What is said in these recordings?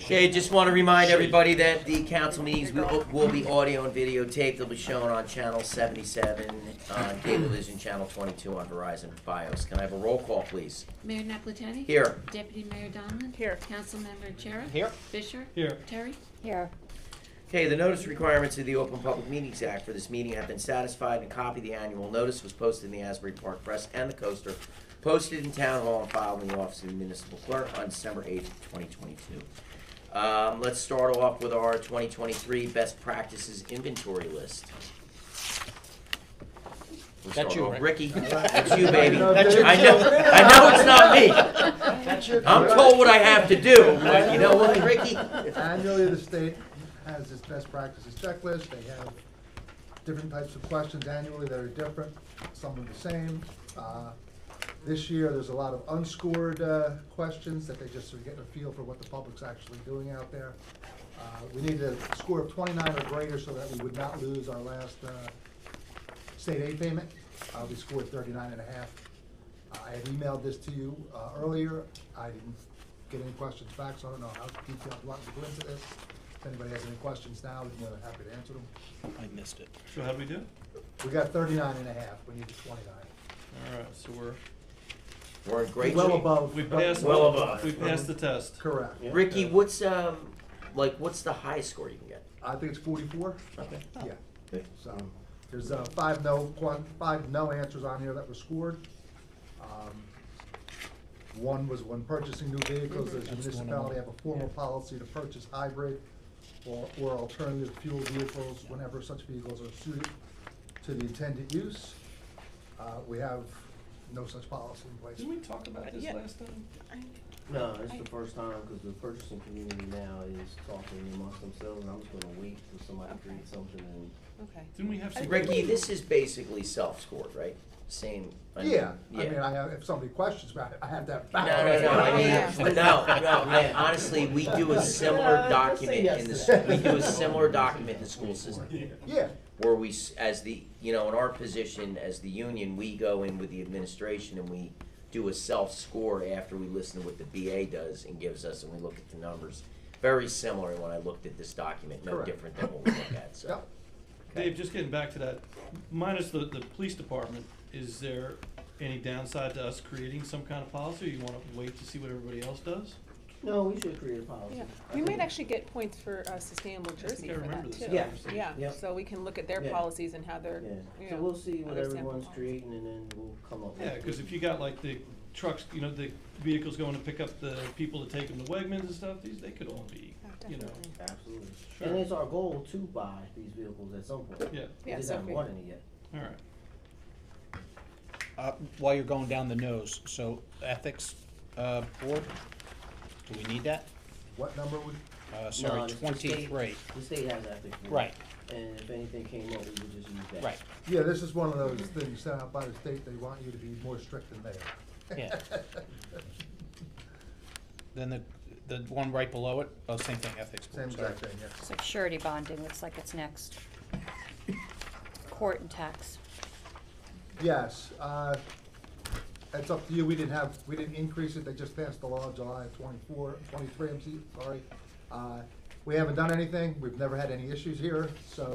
Okay, just want to remind everybody that the council meetings will be audio and video taped. They'll be shown on channel 77, on Cablevision, channel 22 on Verizon Fios. Can I have a roll call, please? Mayor Napolitani? Here. Deputy Mayor Donlin? Here. Councilmember Chera? Here. Fisher? Here. Terry? Here. Okay, the notice requirements of the Open Public Meetings Act for this meeting have been satisfied, and a copy of the annual notice was posted in the Asbury Park Press and the Coaster, posted in Town Hall and filed in the office of the municipal clerk on December 8th, 2022. Let's start off with our 2023 best practices inventory list. We'll That's start you, off. Rick. Ricky. That's you, baby. That's your I know it's not me. I'm told what I have to do, but you know what, Ricky? Annually, the state has this best practices checklist. They have different types of questions annually that are different, some are the same. This year, there's a lot of unscored questions that they just are getting a feel for what the public's actually doing out there. We need a score of 29 or greater so that we would not lose our last state aid payment. We scored 39 and a half. I had emailed this to you earlier. I didn't get any questions back, so I don't know how detailed you want to go into this. If anybody has any questions now, we'd be more than happy to answer them. I missed it. So how do we do? We got 39 and a half. We need 29. All right, so We're in great Well shape. above. we passed. Well above. We passed the test. Correct. Ricky, what's the highest score you can get? I think it's 44. Okay. Yeah. So there's five no answers on here that were scored. One was when purchasing new vehicles, does the municipality have a formal policy to purchase hybrid or alternative fuel vehicles whenever such vehicles are suited to the intended use? We have no such policy in place. Didn't we talk about this last time? No, it's the first time, because the purchasing community now is talking amongst themselves, and I'm just gonna wait till somebody creates something and. Okay. Didn't we have some? Ricky, this is basically self-scored, right? Same. Yeah, I mean, if somebody questions about it, I have that back. No, man, honestly, we do a similar document in the school system. Yeah. Where we, as the, in our position as the union, we go in with the administration and we do a self-score after we listen to what the BA does and gives us, and we look at the numbers. Very similar when I looked at this document, no Correct. different than what we look at, so. Yep. Dave, just getting back to that, minus the police department, is there any downside to us creating some kind of policy, or you wanna wait to see what everybody else does? No, we should create a policy. Yeah, I we think- might actually get points for Sustainable Jersey I for remember that this too. Yeah. Yeah, Yep. so we can look at their Yeah. policies and how they're, Yeah, you so know, we'll see what other sample everyone's policies. creating, and then we'll come up with. Yeah, cause if you got like the trucks, the vehicles going to pick up the people to take them to Wegmans and stuff, they could all be, Oh, you know. definitely. Absolutely. Sure. And it's our goal to buy these vehicles at some point. Yeah, We Yeah, just so haven't we- bought any yet. all right. While you're going down the nose, so ethics, board, do we need that? What number would, Sorry, No, the 23. The state has ethics. board. Right. And if anything came up, we would just use that. Right, yeah, this is one of those things set out by the state, they want you to be more strict than they are. yeah. Then the one right below it, same thing, ethics Same board, sorry. exact thing, yeah. It's like surety bonding, looks like it's next. Court and tax. Yes, it's up to you, we didn't increase it, they just passed the law July of 23, sorry. We haven't done anything, we've never had any issues here, so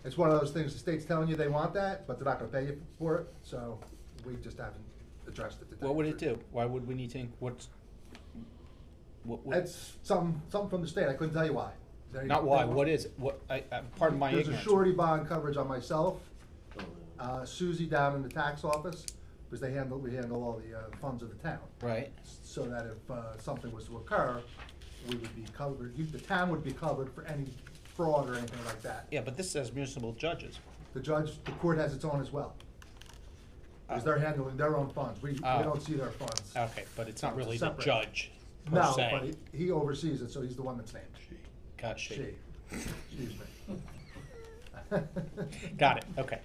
it's one of those things, the state's telling you they want that, but they're not gonna pay you for it, so we just haven't addressed it today. What would it do? Why would we need to, what? It's something from the state, I couldn't tell you why. Not why, what is it? What, pardon my There's ignorance. a surety bond coverage on myself, Oh, Susie down in the tax office, because we handle all the funds of the town. Right, So that if something was to occur, we would be covered, the town would be covered for any fraud or anything like that. yeah, but this says municipal judges. The court has its own as well. Because they're handling their own funds, we don't see their funds. Okay, but it's not really the Separate. judge per No, se. but he oversees it, so he's the one that's named. Gotcha. She, excuse me. Got it, okay.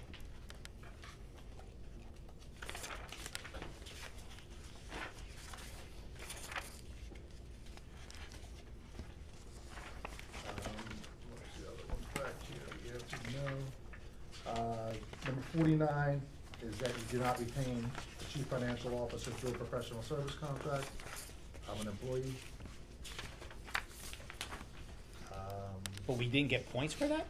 What's the other one back here? Yes and no. Number 49 is that you do not retain the chief financial officer through a professional service contract. I'm an employee. But we didn't get points for that?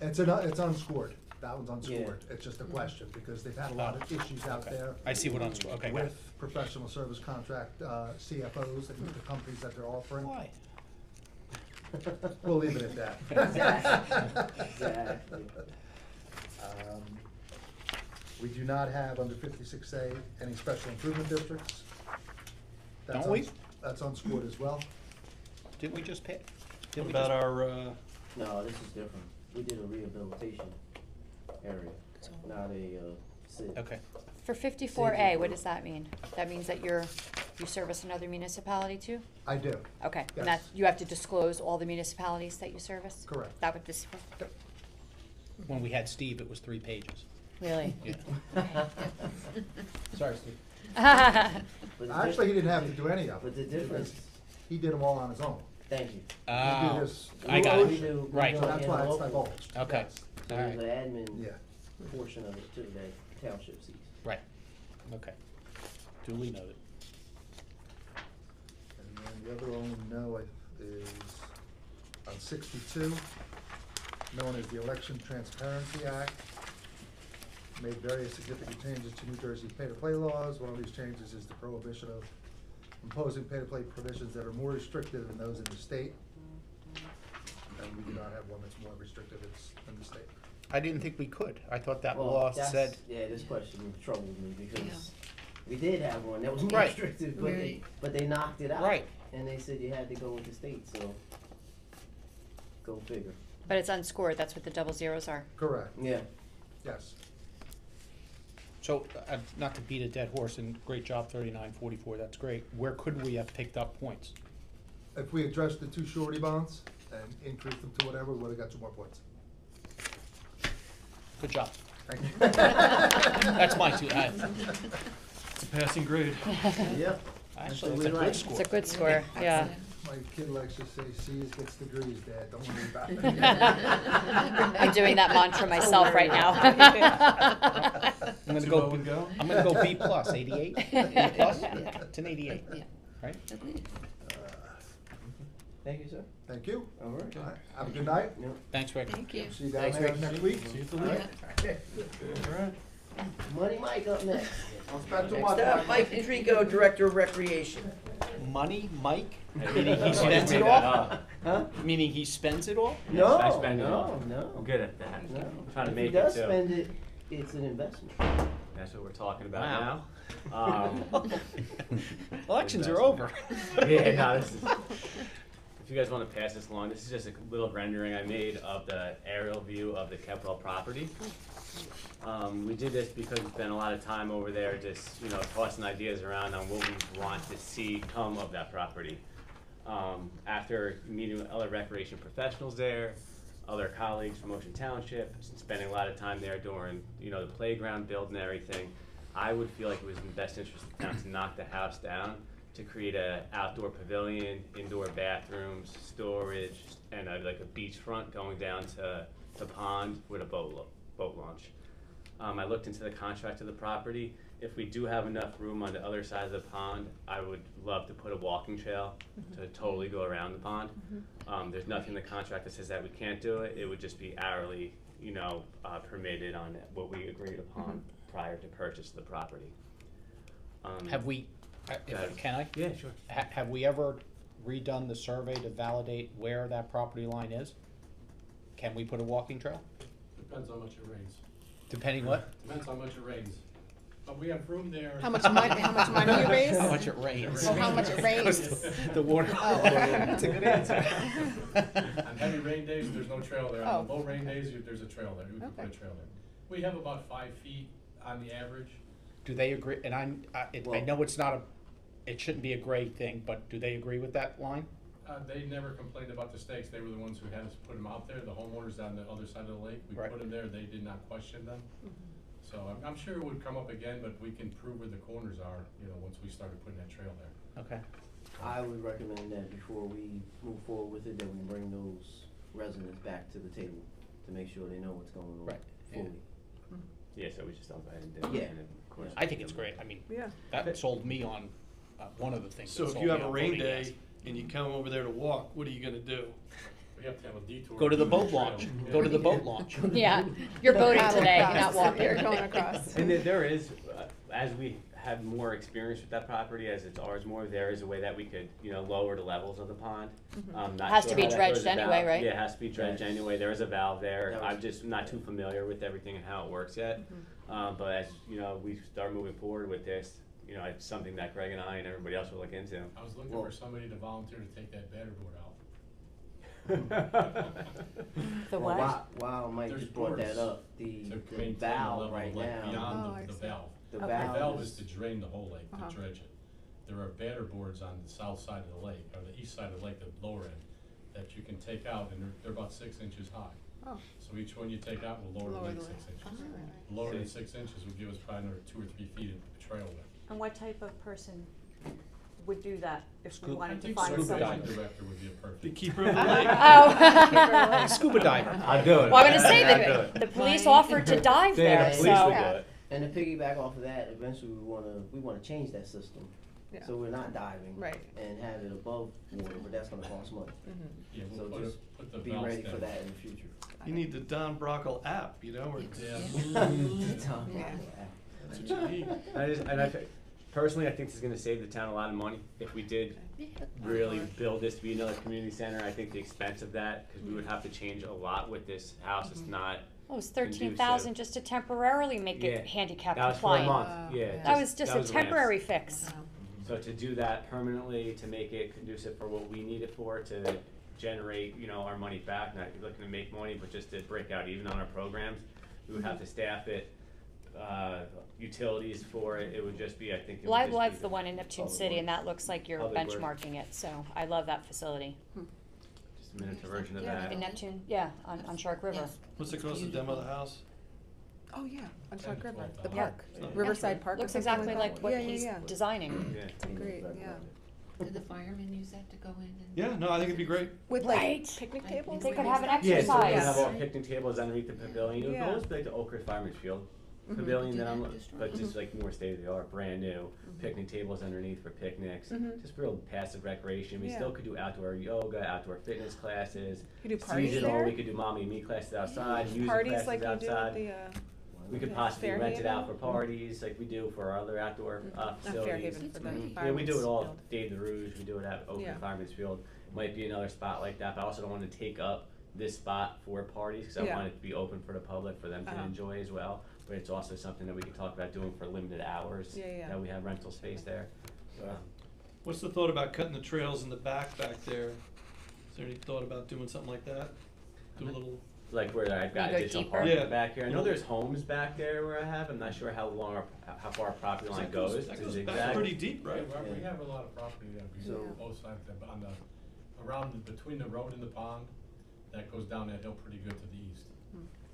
It's unscored. That one's unscored. It's just a question, because they've had a lot of issues out Okay. there. I see what unscored, okay, got it. With professional service contract, CFOs and the companies that they're offering. Why? We'll leave it at that. Exactly. We do not have under 56A any special improvement districts. That's Don't we? That's unscored as well. Didn't we just pay? What about our, No, this is different. We did a rehabilitation area, not a, city. Okay. For 54A, what does that mean? That means that you service another municipality too? I do, Okay, Yes. and that, you have to disclose all the municipalities that you service? correct. That what this, When we had Steve, it was 3 pages. really? Yeah. Sorry, Steve. But the Actually, he didn't have to do any of But it. the difference, because He did them all on his own. thank you. Oh, this- I got We it. do- we Right. do So that's why it's local. divulged. Okay. Yes. So All there's right. an admin Yeah. portion of it too that township sees. Right. Okay. Duly noted. And then the other one we know is on 62, known as the Election Transparency Act. Made various significant changes to New Jersey's pay-to-play laws. One of these changes is the prohibition of imposing pay-to-play provisions that are more restrictive than those in the state. And we do not have one that's more restrictive in the state. I didn't think we could. I thought that Well, law that's- said, Yeah, this question troubled me because we did have one that was more Right. restrictive, but Right. they knocked it out. Right. And they said you had to go with the state, so go figure. But it's unscored, that's what the double zeros are. Correct, Yeah. yes. so, not to beat a dead horse, and great job 3944, that's great. Where could we have picked up points? If we addressed the 2 surety bonds and increased them to whatever, we would've got 2 more points. Good job. Thank you. That's my 2. it's a passing grade. Yep. Actually, what that's a we good like. score. It's a good score, yeah. My kid likes to say C's gets degrees, Dad, don't worry about it. I'm doing that mantra myself right now. I'm gonna 2-0 go, and go? I'm gonna go B plus, 88? B plus? It's an 88, Yeah. right? Thank you, sir. Thank you. All right. All right, have a good night. Yep. Thanks, Rick. Thank you. See you down Thanks, there Rick. next week. See you at the All league. right. All right. Money Mike up next. Don't spend too Next much. up, Mike Patrico, Director of Recreation. Money, Mike? Meaning he spends it all? Huh? Meaning he spends it all? No, I spend it no, all. no. I'm good at that. No. I'm trying to If make he does it too. spend it, it's an investment. That's what we're talking about Wow. now. Elections are over. Yeah, no, this is, if you guys want to pass this along, this is just a little rendering I made of the aerial view of the Keppel property. We did this because we spent a lot of time over there just, tossing ideas around on what we want to see come of that property. After meeting with other recreation professionals there, other colleagues from Ocean Township, spending a lot of time there during, the playground build and everything, I would feel like it was in the best interest of the town to knock the house down, to create a outdoor pavilion, indoor bathrooms, storage, and like a beachfront going down to the pond with a boat launch. I looked into the contract of the property. If we do have enough room on the other side of the pond, I would love to put a walking trail to totally go around the pond. There's nothing in the contract that says that we can't do it. It would just be hourly, permitted on what we agreed upon prior to purchase of the property. Have we, can I? Yeah, sure. Have we ever redone the survey to validate where that property line is? Can we put a walking trail? Depends how much it rains. Depending what? Depends how much it rains. But we have room there. How much money you raise? How much it rains. Well, how much it rains? The water. Oh. That's a good answer. On heavy rain days, there's no trail there. On Oh. low rain days, there's a trail there. We can put a Okay. trail there. We have about 5 feet on the average. Do they agree, and I know it's not it shouldn't be a grade thing, but do they agree with that line? They never complained about the stakes. They were the ones who had us put them out there. The homeowners on the other side of the lake, we Right. put them there. They did not question them. So I'm sure it would come up again, but we can prove where the corners are, once we started putting that trail there. Okay. I would recommend that before we move forward with it, that we bring those residents back to the table to make sure they know what's going on Right, yeah. fully. Yeah, so we just don't go ahead and do it. Yeah. And then, of course, I think it's great. I mean, Yeah. that sold me on, one of the things So that if sold you me have a on rain voting day yes. and you come over there to walk, what are you gonna do? We have to have a detour. Go to the through boat trail. launch, Yeah. go to the boat launch. Yeah, you're boating Paddle today, you're across. not walking. You're going across. And there is, as we have more experience with that property, as it's ours more, there is a way that we could, lower the levels of the pond. Not Has to sure be how that dredged goes about. anyway, right? Yeah, it has to be dredged Yes. anyway. There is a valve there. That was- I'm just not too familiar with everything and how it works yet. But as, we start moving forward with this, it's something that Greg and I and everybody else will look into. I was looking Well- for somebody to volunteer to take that batter board out. The Well, what? Wow, Mike There's just brought that boards up, the To the maintain the valve level, right like now, Oh, beyond I the see. valve. the Okay. The valve valve is, is to drain the whole lake, Uh-huh. to dredge it. There are batter boards on the south side of the lake, or the east side of the lake, the lower end, that you can take out, and they're about 6 inches high. Oh. So each one you take out will lower the Lower lake the 6 lake. inches. Oh. Lower than 6 inches would give us probably another 2 or 3 feet of trail width. And what type of person would do that if we Scuba- wanted I to think find scuba certified someone? diving. director would be a perfect. The keeper of the lake. Oh. Scuba diver. I'll do it. Well, I'm gonna say I'll that do the it. police Mine. offered to dive Yeah, there, the police so. would do it. and to piggyback off of that, eventually we wanna change that system. Yeah. So we're not diving. Right. And have it above water, but that's gonna cost money. Yeah, So we'll just put the be valves ready for down. that in the future. You need the Don Brockle app, or Yeah. that's what you need. Personally, I think this is gonna save the town a lot of money if we did really build this to be another community center. I think the expense of that, because we would have to change a lot with this house, it's not. Oh, it was 13,000 just to temporarily make Yeah. it handicap That was for a compliant. month, yeah. That was just a ramps. temporary fix. So to do that permanently, to make it conducive for what we need it for, to generate, our money back, not looking to make money, but just to break out even on our programs, we would have to staff it, utilities for it, it would just be, I think. It would Well, I just love be the one in Neptune Public City, works. and that looks like you're Public works. benchmarking it, so I love that facility. Just a miniature version of Yeah, that. In Neptune, yeah, on Shark River. Yes. What's it cost to demo the house? Oh, yeah, on Shark River, the 12,000. park, Yeah. Riverside Park or Looks something exactly like that. what Yeah, yeah, he's yeah. designing. Yeah. Great, yeah. Did the firemen use that to go in and? Yeah, no, I think it'd be great. With like Right. picnic Like, tables? They and could have an stuff? Yeah, so we exercise. have all picnic tables underneath the pavilion, it would Yeah. almost be like the Oak Ridge Fireman's Field pavilion Do that I'm, that just but right. just like more state of the art, brand new, picnic tables underneath for picnics, Mhm. just real passive recreation. We Yeah. still could do outdoor yoga, outdoor fitness classes, You do parties seasonal, there? we could do mommy and me classes outside, music Parties classes like you do at outside. the, We could yeah, possibly rent it out for Fairhaven? parties, like we do for our other outdoor not facilities. Fairhaven, for the Yeah, we do fireman's it all, field. Dave the Rouge, we do it at Oakland Yeah. Fireman's Field. Might be another spot like that, but I also don't want to take up this spot for parties, because I Yeah. want it to be open for the public, for them to Uh-huh. enjoy as well. But it's also something that we could talk about doing for limited hours, Yeah, yeah. that we have rental space there. What's the thought about cutting the trails in the back there? Is there any thought about doing something like that? Do a little, Like where I've got You go additional deeper? parking Yeah. back here. I know there's homes back there where I have, I'm not sure how far our property line goes. that to goes zigzag. back pretty deep, Yeah, right? we have a lot of property that we, So- both sides, on around, between the road and the pond, that goes down that hill pretty good to the east.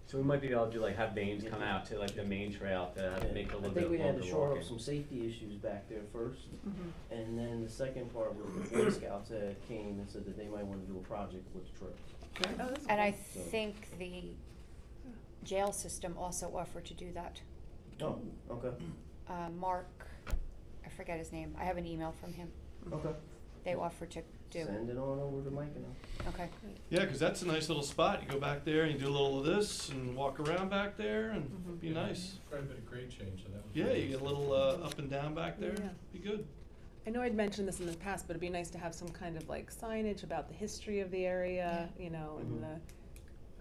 So we might be able to do like have veins come out to like the main trail to Yeah. make a I little think bit we had to longer shore up walking. some safety issues back there first, Mhm. and then the second part was the Boy Scouts that came and said that they might wanna do a project with the trail. Okay. Oh, that's And I cool. think the jail system also offered to do that. Oh, okay, Mark, I forget his name, I have an email from him. okay. They offered to do, Send it on over to Mike and I'll. okay. Yeah, 'cause that's a nice little spot. You go back there and you do a little of this and walk around back there and be nice. Quite a bit of grade change, so that was. Yeah, really you nice. get a little up and down back there. Yeah. Be good. I know I'd mentioned this in the past, but it'd be nice to have some kind of like signage about the history of the area, you know, and Mhm.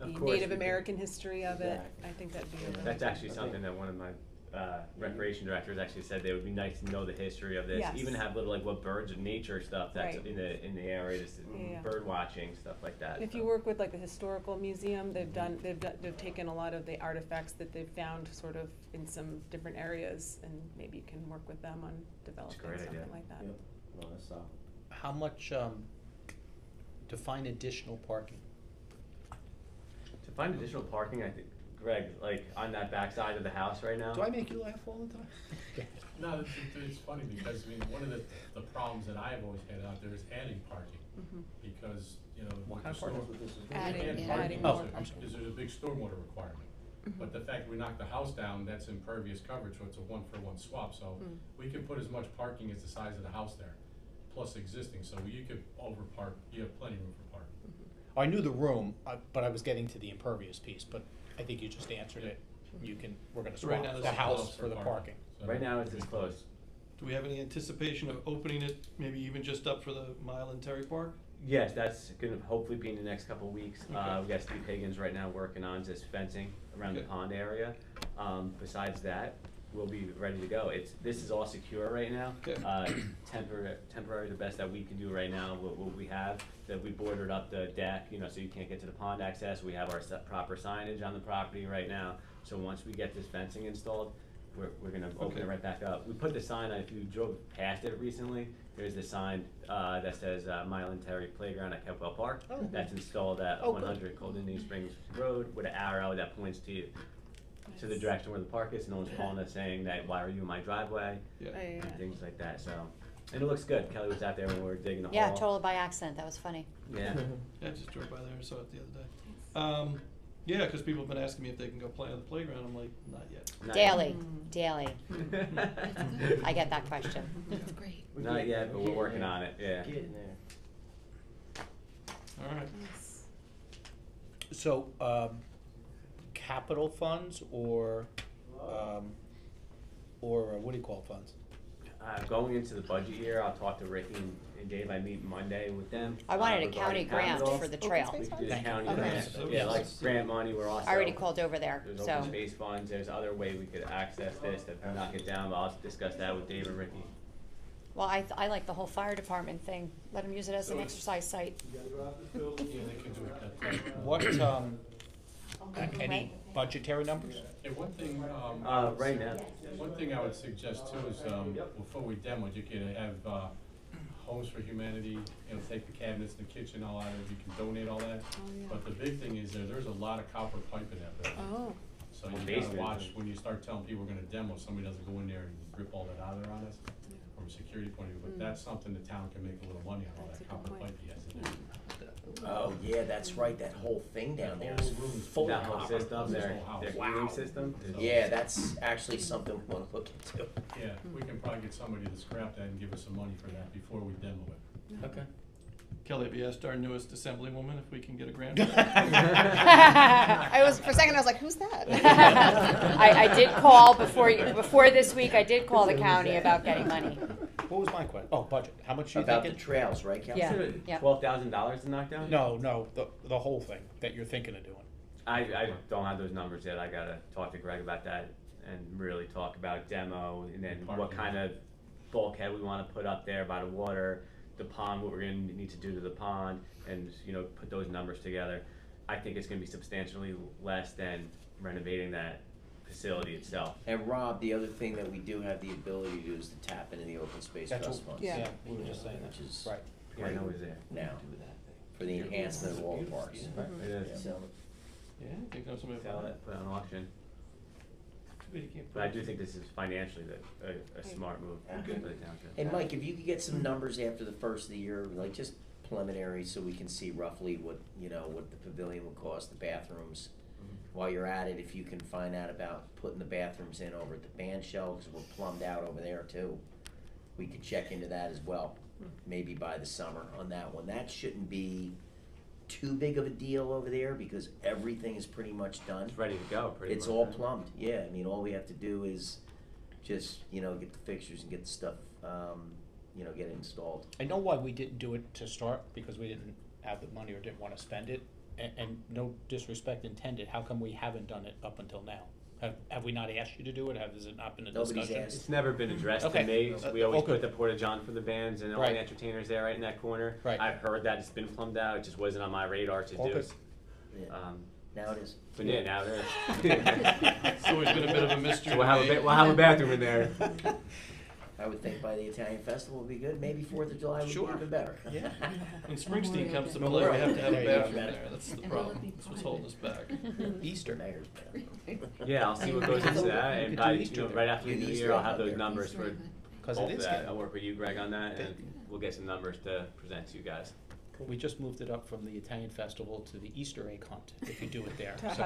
Of the course Native we could. American history of it. Exactly. I think that'd be. Yeah. That's actually I think- something that one of my recreation directors actually said, they would be nice to know the history of this, Yes. even have little like what birds and nature stuff that's Right. in the area, just Yeah. bird watching, stuff like that. If so. you work with like the historical museum, they've taken a lot of the artifacts that they've found sort of in some different areas, and maybe you can work with them on developing great idea. something like that. Yep, no, that's solid. How much, define additional parking? To find additional parking, I think, Greg, like on that backside of the house right now. Do I make you laugh all the time? No, it's funny because, I mean, one of the problems that I've always had out there is adding parking. Mhm. Because, What with kind the of parking? storm- That's what this is. Adding- add yeah, parking adding is more. Oh, I'm sorry. is there's a big stormwater requirement. But the fact we knocked the house down, that's impervious coverage, so it's a one-for-one swap, so Mm. we could put as much parking as the size of the house there, plus existing, so you could overpark, you have plenty of room for parking. I knew the room, but I was getting to the impervious piece, but I think you just answered it. We're gonna So right swap now the this is house close for for the parking. parking. So- Right now, it's this close. Do we have any anticipation of opening it, maybe even just up for the Mile and Terry Park? Yes, that's gonna hopefully be in the next couple of weeks. Okay. We got Steve Higgins right now working on just fencing around the Okay. pond area. Besides that, we'll be ready to go. This is all secure right now. Okay. Temporary, the best that we can do right now, what we have, that we bordered up the deck, so you can't get to the pond access. We have our proper signage on the property right now. So once we get this fencing installed, we're gonna open it Okay. right back up. We put the sign on, if you drove past it recently, there's the sign, that says, Mile and Terry Playground at Kepwell Park. Oh. That's installed at Oh, good. 100 Cold Indian Springs Road with an arrow that points to the direction where the park is. No one's calling us saying that, why are you in my driveway? Yeah. And things like that, so. And it looks good. Kelly was out there when we were digging the hole. Yeah, totally by accident, that was funny. Yeah. Yeah, I just drove by there and saw it the other day. Yeah, cause people have been asking me if they can go play on the playground, I'm like, not yet. Not Daily, daily. yet. I get that question. That's great. Not yet, but we're working on it, yeah. Getting there. Alright, Nice. So, capital funds or what do you call funds? Going into the budget year, I'll talk to Ricky and Dave. I meet Monday with them. I wanted a regarding county grant capital. for the trail. We could do the Thank you. county Okay. grant, yeah, like grant money, we're also. I already called over there, There's so. open space funds, there's other way we could access this, to knock it down, but I'll discuss that with Dave and Ricky. Well, I like the whole fire department thing. Let them use it as an exercise site. Yeah, they can do it that time. What, any budgetary numbers? Hey, one thing, Right now, one thing I would suggest too is, before we demo it, you could have, Homes for Humanity, take the cabinets, the kitchen, all out of it, you can donate all that. But the big thing is there's a lot of copper pipe in that building. Oh. So Well, you gotta basement. watch, when you start telling people we're gonna demo, somebody doesn't go in there and rip all that out of there on us, from a security point of view, but that's something the town can make a little money on, all That's that a good copper point. pipe he has in there. Oh, yeah, that's right, that whole thing down there is Whole room is full of that whole copper. system, This their whole house. heating system. is- Yeah, that's actually something we wanna look into. Yeah, we can probably get somebody to scrap that and give us some money for that before we demo it. Okay. Kelly, have you asked our newest assemblywoman if we can get a grant? For a second, I was like, who's that? I did call before this week, I did call the county about getting money. What was my question? Oh, budget. How much are you About the thinking? trails, right, Cal? Yeah, yeah. $12,000 to knock down? No, the whole thing that you're thinking of doing. I don't have those numbers yet. I gotta talk to Greg about that and really talk about demo and then what Parking. kind of bulkhead we wanna put up there by the water, the pond, what we're gonna need to do to the pond, and, put those numbers together. I think it's gonna be substantially less than renovating that facility itself. And Rob, the other thing that we do have the ability to do is to tap into the open space That's trust what, funds. yeah, we were just saying that. Which is Right. Yeah, I know it's there. now, for the enhancement of all parks. It is. Yeah, I think there's somebody. Sell it, put it on auction. Too bad you can't But I put it- do think this is financially a smart move for the township. Hey, Mike, if you could get some numbers after the first of the year, like just preliminary, so we can see roughly what, what the pavilion would cost, the bathrooms. While you're at it, if you can find out about putting the bathrooms in over at the band shell, 'cause we're plumbed out over there too. We could check into that as well, maybe by the summer on that one. That shouldn't be too big of a deal over there, because everything is pretty much done. It's ready to go, pretty much. It's all huh? plumbed, yeah, I mean, all we have to do is just, get the fixtures and get the stuff, get it installed. I know why we didn't do it to start, because we didn't have the money or didn't wanna spend it, and no disrespect intended, how come we haven't done it up until now? Have we not asked you to do it? Has it not been a Nobody's discussion? asked. It's never been addressed Okay. to me. We always Okay. put the porta john for the bands and all Right. the entertainers there right in that corner. Right. I've heard that it's been plumbed out. It just wasn't on my radar to All do. good. Yeah, now it is. But yeah, now there is. It's always been a bit of a mystery. So we'll have to me. we'll have a bathroom in there. I would think by the Italian festival would be good, maybe 4th of July would be Sure. even better. Yeah. When Springsteen comes to No play, we worries. have to have There a you go. bathroom there, that's the And will problem, it be that's what's private? holding us back. Easter. Mayor's bathroom. Yeah, I'll see what goes into that, We and could by do Easter there. right after the Do new Easter year, I'll egg have up those there. numbers Easter for egg. Cause both it of is that. getting, I'll work with you, Greg, on that, and Thank you. we'll get some numbers to present to you guys. we just moved it up from the Italian festival to the Easter egg hunt, if you do it there, so.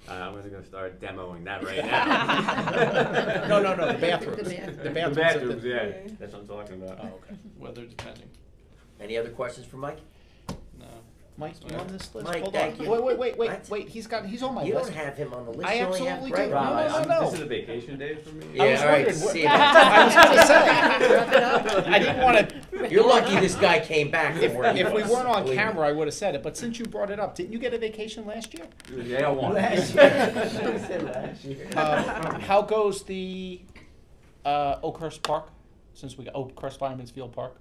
I'm gonna go start demoing that right now. No, the bathrooms. The bathroom. The The bathrooms. bathrooms, yeah, that's what I'm talking about. Oh, okay. Weather depending, Any other questions for Mike? no. Mike, you on this list? Mike, Hold thank on. you. Wait, What? wait, he's on my You list. don't have him on the list. I You only have absolutely Greg do. on the No, list. no, no. This is a vacation day for me. Yeah, I was all right, wondering, see I was gonna say, I didn't wanna, You're lucky this guy came back from where he if we was, weren't on believe me. camera, I would've said it, but since you brought it up, didn't you get a vacation last year? Yeah, I want. How goes the, Oakhurst Park, since we got, Oakhurst Fireman's Field Park?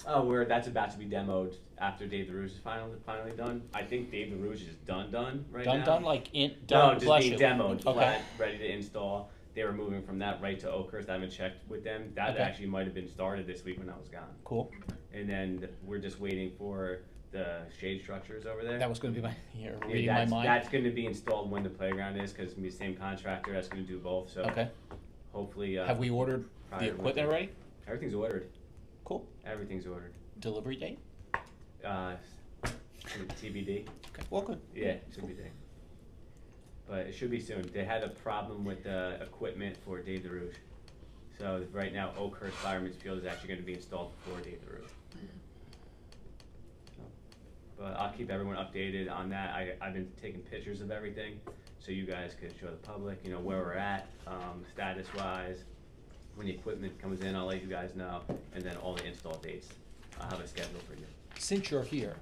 Oh, that's about to be demoed after Dave LaRouche is finally done. I think Dave LaRouche is done right now. Done, like, No, done, just bless being you. demoed, Okay. flat, ready to install. They were moving from that right to Oakhurst. I haven't checked with them. That Okay. actually might have been started this week when I was gone. Cool, And then we're just waiting for the shade structures over there. that was gonna be my, you're Yeah, reading my mind. That's gonna be installed when the playground is, cause it's gonna be the same contractor that's gonna do both, so. Okay, Hopefully, have we ordered prior the to equipment winter. already? Everything's ordered. Cool, Everything's ordered. delivery date? Uh, TBD. Okay, well, good. Yeah, TBD. But it should be soon. They had a problem with the equipment for Dave LaRouche. So right now, Oakhurst Fireman's Field is actually gonna be installed for Dave LaRouche. But I'll keep everyone updated on that. I've been taking pictures of everything, so you guys could show the public, you know, where we're at, status-wise. When the equipment comes in, I'll let you guys know, and then all the install dates. I'll have a schedule for you. Since you're here,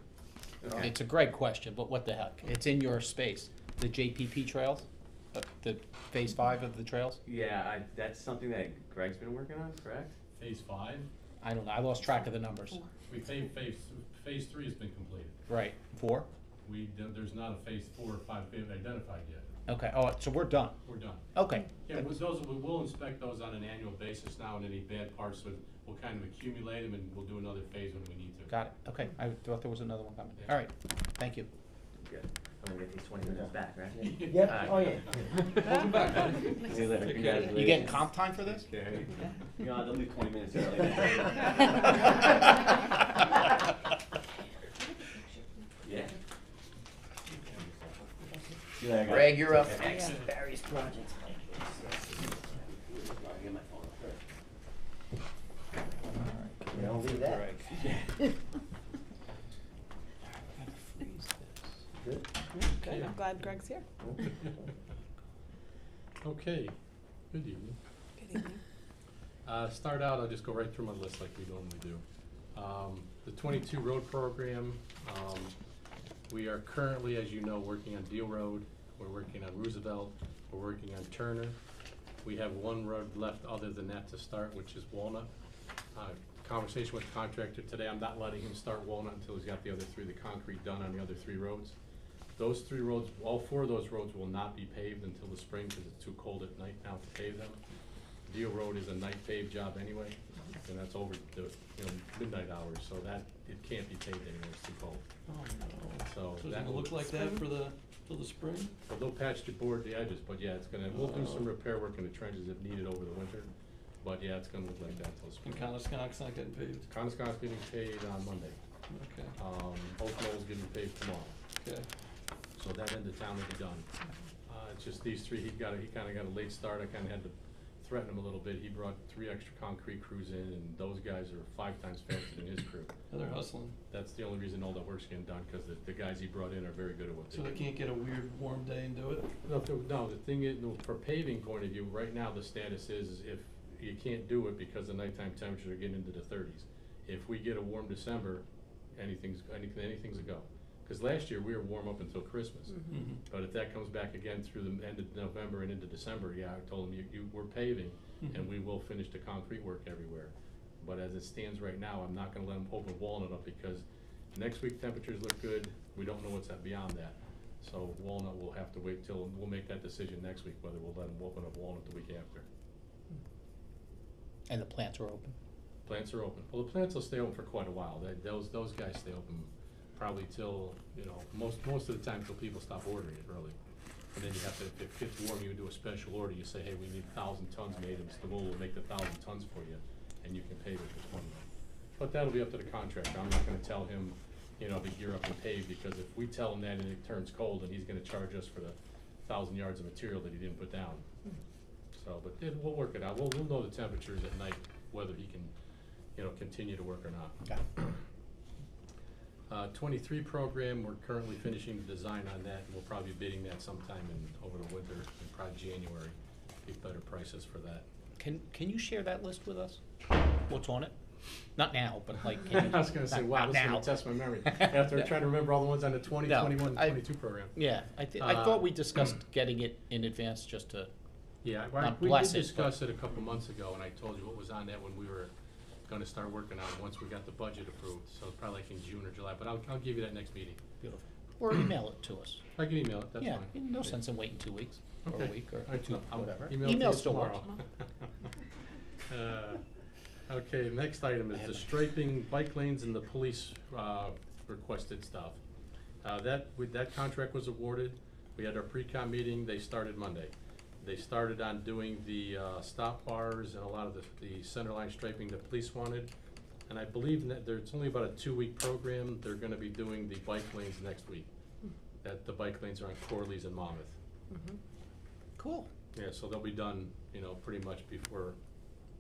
Okay. it's a Greg question, but what the heck, it's in your space. The JPP trails, the phase 5 of the trails? Yeah, that's something that Greg's been working on, correct? Phase 5, I don't know, I lost track of the numbers. we phase 3 has been completed. Right, 4? There's not a phase 4 or 5 being identified yet. Okay, oh, so we're done. We're done. Okay. Yeah, we'll inspect those on an annual basis now, and any bad parts, we'll kind of accumulate them, and we'll do another phase when we need to. Got it, okay, I thought there was another one coming. All right, thank you. Good. I'm gonna get these 20 minutes back, right? Yeah, oh, yeah. Welcome back, buddy. See you later. Congratulations. You getting comp time for this? Okay. You know, they'll leave 20 minutes early. Yeah. See you later, guys. Greg, you're up Okay. next. Various projects. You don't leave that. Good. Good, I'm glad Greg's here. Okay, good evening. Good evening. Start out, I'll just go right through my list like we normally do. The 22 road program, we are currently, as you know, working on Deal Road, we're working on Roosevelt, we're working on Turner. We have one road left other than that to start, which is Walnut. Conversation with the contractor today, I'm not letting him start Walnut until he's got the other 3, the concrete done on the other 3 roads. Those 3 roads, all 4 of those roads will not be paved until the spring because it's too cold at night now to pave them. Deal Road is a night paved job anyway, and that's over the midnight hours, so that it can't be paved anymore, it's too cold. Oh, no. So So it's that gonna will, look like that for till the spring? well, they'll patch the board, the edges, but yeah, it's gonna, we'll do some repair work in the trenches if needed over the winter. But yeah, it's gonna look like that till spring. And Conisconic's not getting paved? Conisconic's getting paid on Monday. Okay, Oak Knoll's getting paid tomorrow. okay. So that end of town will be done. It's just these 3, he kinda got a late start, I kinda had to threaten him a little bit. He brought 3 extra concrete crews in, and those guys are 5 times faster than his crew. Yeah, they're hustling. That's the only reason all that work's getting done, cause the guys he brought in are very good at what they So do. they can't get a weird warm day and do it? No, the thing is, no, for paving point of view, right now the status is if you can't do it because the nighttime temperatures are getting into the 30s. If we get a warm December, anything's a go. Cause last year we were warm up until Christmas. Mm-hmm. But if that comes back again through the end of November and into December, yeah, I told them we're paving and we will finish the concrete work everywhere. But as it stands right now, I'm not gonna let them open Walnut up because next week temperatures look good. We don't know what's beyond that. So Walnut will have to wait till, we'll make that decision next week, whether we'll let them open up Walnut the week after. And the plants are open. Plants are open. Well, the plants will stay open for quite a while. Those guys stay open probably till, most of the time till people stop ordering it, really. And then you have to, if it gets warm, you do a special order. You say, hey, we need 1,000 tons made, and Stavola will make the 1,000 tons for you, and you can pave it for 20. But that'll be up to the contractor. I'm not gonna tell him, to gear up and pave, because if we tell him that and it turns cold, then he's gonna charge us for the 1,000 yards of material that he didn't put down. So, but we'll work it out. We'll know the temperatures at night, whether he can, continue to work or not. Got it. 23 program, we're currently finishing the design on that, and we'll probably be bidding that sometime over the winter, in probably January, get better prices for that. Can you share that list with us? What's on it? Not now, but like, can you? I was gonna say, wow, not this is now. gonna test my memory, after trying to remember all the ones on the 20, No, 21, I- 22 program. Yeah, I thought we discussed getting it in advance just to, Yeah, Not we bless did it, discuss it a couple months ago, and I told you what was on that when we were gonna start working on it, once we got the budget approved, so it's probably like in June or July, but I'll give you that next meeting. beautiful. Or email it to us. I can email it, that's fine. Yeah, no sense in waiting 2 weeks, or a Okay. week, or All right, two, I'll whatever. email it to Email you still tomorrow. works. Okay, next item is the striping bike lanes and the police, requested stuff. That contract was awarded, we had our pre-con meeting, they started Monday. They started on doing the, stop bars and a lot of the center line striping the police wanted. And I believe that it's only about a 2-week program, they're gonna be doing the bike lanes next week. That the bike lanes are on Corley's and Monmouth. Cool. Yeah, so they'll be done, pretty much before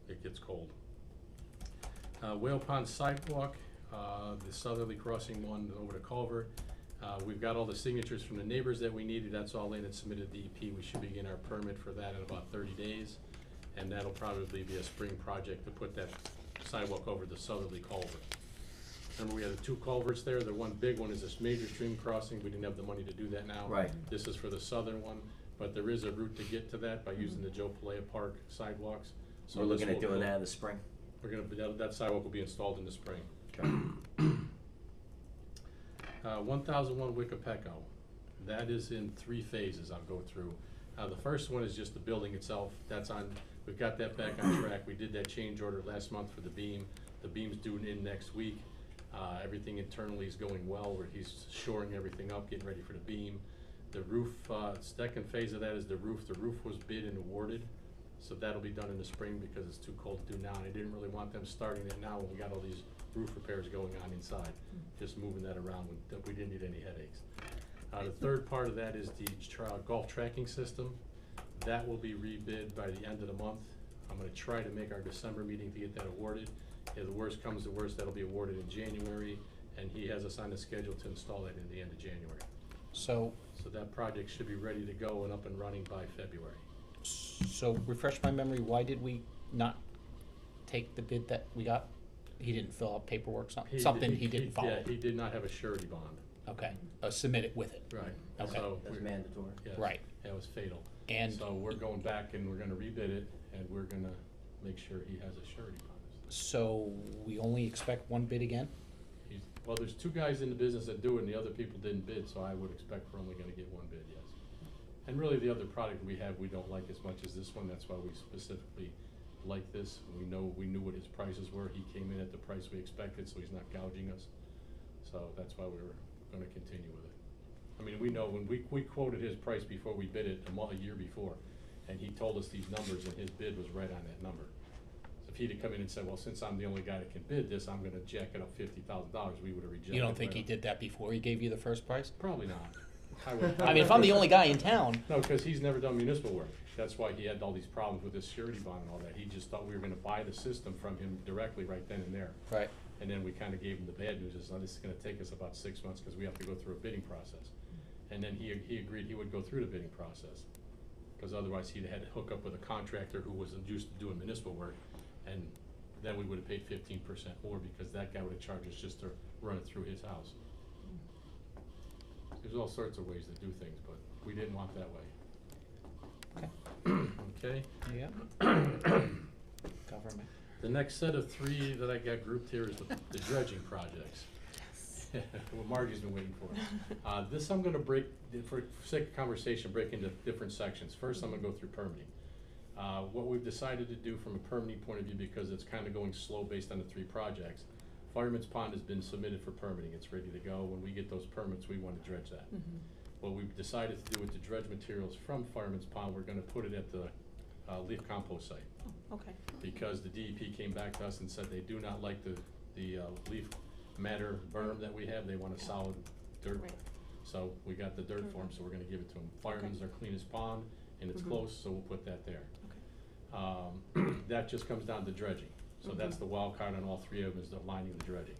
it gets cold. Whale Pond sidewalk, the southerly crossing one over the culvert. We've got all the signatures from the neighbors that we needed, that's all in and submitted to DEP. We should begin our permit for that in about 30 days. And that'll probably be a spring project to put that sidewalk over the southerly culvert. Remember, we have the 2 culverts there, the one big one is this major stream crossing, we didn't have the money to do that now. Right. This is for the southern one, but there is a route to get to that by using the Joe Palea Park sidewalks. So We're this looking at will doing go- that in the spring. We're gonna, that sidewalk will be installed in the spring. Okay. 1001 Wickapeco, that is in 3 phases I'll go through. The first one is just the building itself, that's on, we've got that back on track. We did that change order last month for the beam. The beam's due in next week. Everything internally is going well, where he's shoring everything up, getting ready for the beam. The roof, second phase of that is the roof. The roof was bid and awarded, so that'll be done in the spring because it's too cold to do now. And I didn't really want them starting that now when we got all these roof repairs going on inside, just moving that around when we didn't need any headaches. The third part of that is the golf tracking system. That will be rebid by the end of the month. I'm gonna try to make our December meeting to get that awarded. If the worst comes to worst, that'll be awarded in January, and he has us on the schedule to install that in the end of January. So, So that project should be ready to go and up and running by February. so refresh my memory, why did we not take the bid that we got? He didn't fill out paperwork, something he didn't follow? Yeah, he did not have a surety bond. Okay, submit it with it. Right. Okay. So That's we're- mandatory. yeah, Right. That was fatal. And- So we're going back and we're gonna rebid it, and we're gonna make sure he has a surety bond. So we only expect one bid again? Well, there's 2 guys in the business that do it, and the other people didn't bid, so I would expect we're only gonna get 1 bid, yes. And really, the other product we have, we don't like as much as this one, that's why we specifically like this. We knew what his prices were, he came in at the price we expected, so he's not gouging us. So that's why we were gonna continue with it. I mean, we know, when we quoted his price before we bid it a year before, and he told us these numbers, and his bid was right on that number. So if he'd have come in and said, well, since I'm the only guy that can bid this, I'm gonna jack it up $50,000, we would've rejected it. You don't think right he off. did that before he gave you the first price? Probably not. I mean, if I'm the only guy in town, No, because he's never done municipal work. That's why he had all these problems with his surety bond and all that. He just thought we were gonna buy the system from him directly right then and there. right, And then we kinda gave him the bad news, is, this is gonna take us about 6 months, cause we have to go through a bidding process. And then he agreed he would go through the bidding process, cause otherwise he'd had to hook up with a contractor who wasn't used to doing municipal work, and then we would've paid 15% more, because that guy would've charged us just to run it through his house. There's all sorts of ways to do things, but we didn't want that way. okay, Okay? yeah. Government. The next set of 3 that I got grouped here is the dredging projects. What Margie's been waiting for. This I'm gonna break, for sake of conversation, break into different sections. First, I'm gonna go through permitting. What we've decided to do from a permitting point of view, because it's kinda going slow based on the 3 projects, Fireman's Pond has been submitted for permitting. It's ready to go. When we get those permits, we wanna dredge that. What we've decided to do with the dredge materials from Fireman's Pond, we're gonna put it at the leaf compost site. Okay. Because the DEP came back to us and said they do not like the leaf matter berm that we have, they want a solid dirt. Right. So we got the dirt for them, so we're gonna give it to them. Fireman's our cleanest pond, and it's close, so we'll put that there. That just comes down to dredging, so that's the wild card on all 3 of them, is the lining and the dredging.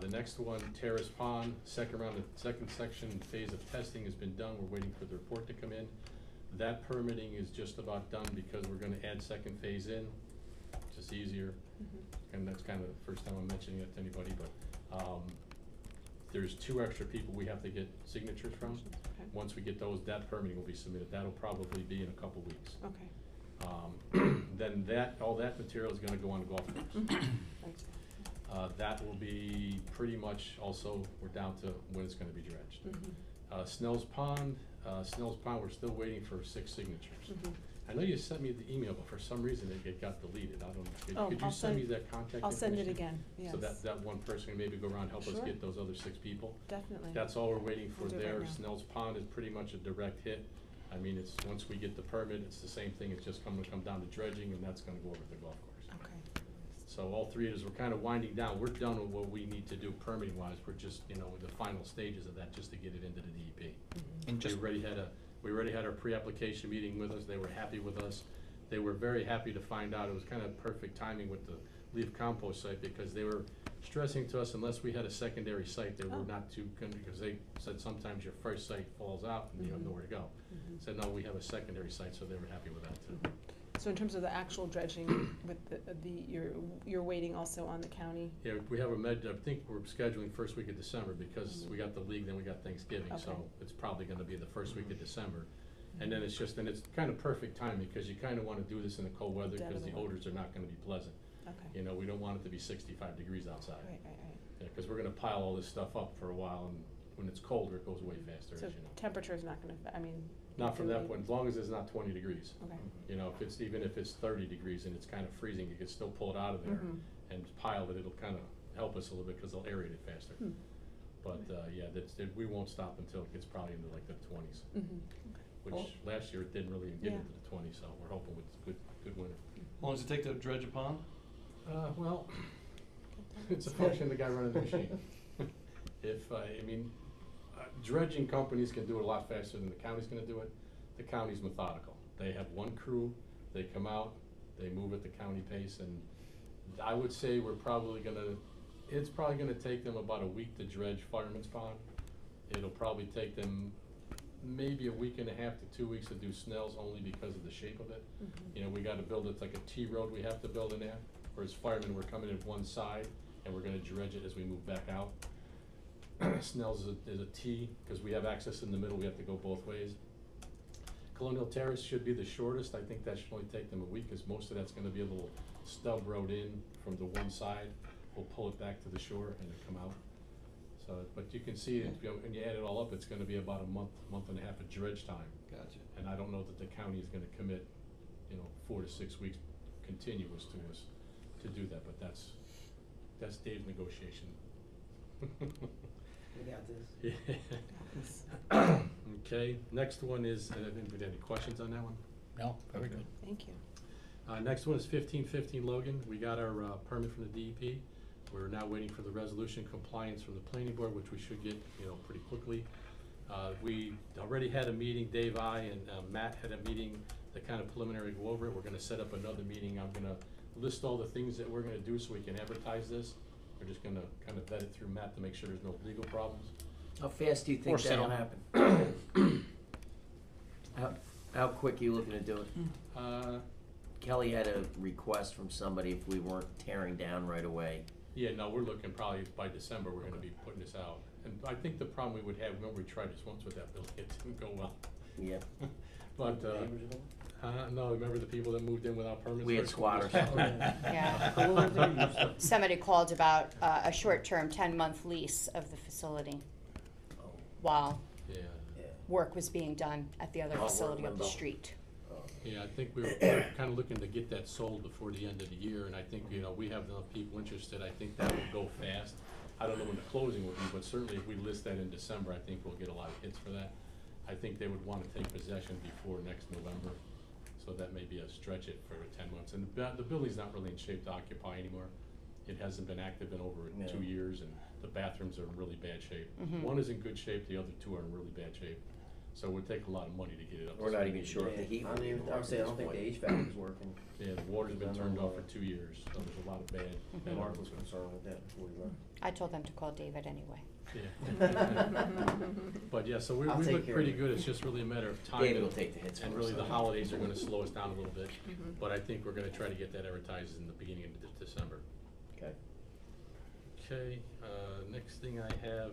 The next one, Terrace Pond, second section phase of testing has been done. We're waiting for the report to come in. That permitting is just about done because we're gonna add second phase in, just easier. And that's kind of the first time I'm mentioning it to anybody, but, there's 2 extra people we have to get signatures from. Okay. Once we get those, that permitting will be submitted. That'll probably be in a couple weeks. Okay. Then all that material is gonna go on the golf course. Thanks. That will be pretty much also, we're down to when it's gonna be dredged. Snell's Pond, we're still waiting for 6 signatures. I know you sent me the email, but for some reason it got deleted. I don't, Oh, could you I'll send me send- that contact I'll send it information? again, yes. So that one person can maybe go around and help us Sure. get those other 6 people. Definitely. That's all we're waiting for I'll do it there. right now. Snell's Pond is pretty much a direct hit. I mean, it's, once we get the permit, it's the same thing. It's just gonna come down to dredging, and that's gonna go over to the golf course. Okay. So all 3 of us, we're kind of winding down. We're done with what we need to do permitting wise. We're just, in the final stages of that, just to get it into the DEP. And just, We already had our pre-application meeting with us. They were happy with us. They were very happy to find out. It was kind of perfect timing with the leaf compost site, because they were stressing to us, unless we had a secondary site, they were not too good, because they said sometimes your first site falls out and you have nowhere to go. Said, no, we have a secondary site, so they were happy with that too. So in terms of the actual dredging with you're waiting also on the county? Yeah, we have I think we're scheduling first week of December, because we got the league, then we got Thanksgiving, so Okay. it's probably gonna be the first week of December. And then it's kind of perfect timing, because you kind of want to do this in the cold weather, Dead of because the the weather. odors are not gonna be pleasant. Okay. We don't want it to be 65 degrees outside. Right. Yeah, because we're gonna pile all this stuff up for a while, and when it's colder, it goes way faster, as So you know. temperature's not gonna, Not from do that we- point, as long as it's not 20 degrees. Okay. Even if it's 30 degrees and it's kind of freezing, you can still pull it out of there and pile it. It'll kind of help us a little bit, because they'll aerate it faster. But, yeah, we won't stop until it gets probably into like the 20s. Which last year it didn't really get Yeah. into the 20s, so we're hoping with good winter. How long does it take to dredge a pond? Well, it's a function of the guy running the machine. Dredging companies can do it a lot faster than the county's gonna do it. The county's methodical. They have one crew, they come out, they move at the county pace, and I would say it's probably gonna take them about a week to dredge Fireman's Pond. It'll probably take them maybe a week and a half to 2 weeks to do Snell's, only because of the shape of it. We gotta build it like a T road we have to build in there, whereas Fireman, we're coming in one side, and we're gonna dredge it as we move back out. Snell's is a T, because we have access in the middle, we have to go both ways. Colonial Terrace should be the shortest. I think that should only take them a week, because most of that's gonna be a little stub road in from the one side. We'll pull it back to the shore and then come out. So, but you can see, when you add it all up, it's gonna be about a month and a half of dredge time. Gotcha. And I don't know that the county is gonna commit, 4 to 6 weeks continuous to us to do that, but that's Dave's negotiation. We got this. Yeah. Okay, next one is, any questions on that one? no, very good. Thank you. Next one is 1515 Logan. We got our permit from the DEP. We're now waiting for the resolution compliance from the planning board, which we should get, pretty quickly. We already had a meeting, Dave, and Matt had a meeting to kind of preliminary go over it. We're gonna set up another meeting. I'm gonna list all the things that we're gonna do so we can advertise this. We're just gonna kind of vet it through Matt to make sure there's no legal problems. How fast do you think Or that'll sale. happen? How quick are you looking to do it? Kelly had a request from somebody if we weren't tearing down right away. Yeah, no, we're looking probably by December, we're gonna be putting this out. And I think the problem we would have, remember we tried this once with that building, it didn't go well. Yeah. But, no, remember the people that moved in without permits? We had squatters. Yeah. Somebody called about a short-term 10-month lease of the facility while Yeah, work was being done at the other Oh, facility up the limbo. street. yeah, I think we're kind of looking to get that sold before the end of the year, and I think, we have enough people interested, I think that will go fast. I don't know when the closing will be, but certainly if we list that in December, I think we'll get a lot of hits for that. I think they would want to take possession before next November, so that may be a stretch it for 10 months. And the building's not really in shape to occupy anymore. It hasn't been active in over 2 years, and the bathrooms are in really bad shape. One is in good shape, the other 2 are in really bad shape. So it would take a lot of money to get it up. to We're not speed. even sure if the heat I would mean, even I work would say, I at don't this think the point. HVAC is working. Yeah, the water's been turned off for 2 years, so there's a lot of bad. bad Mark was concerned with that before we left. I told them to call David anyway. Yeah. But yeah, so we I'll look take care pretty of it. good, it's just really a matter of time. David will take the hits for And us, really, the so. holidays are gonna slow us down a little bit, but I think we're gonna try to get that advertised in the beginning of December. Okay. Okay, next thing I have,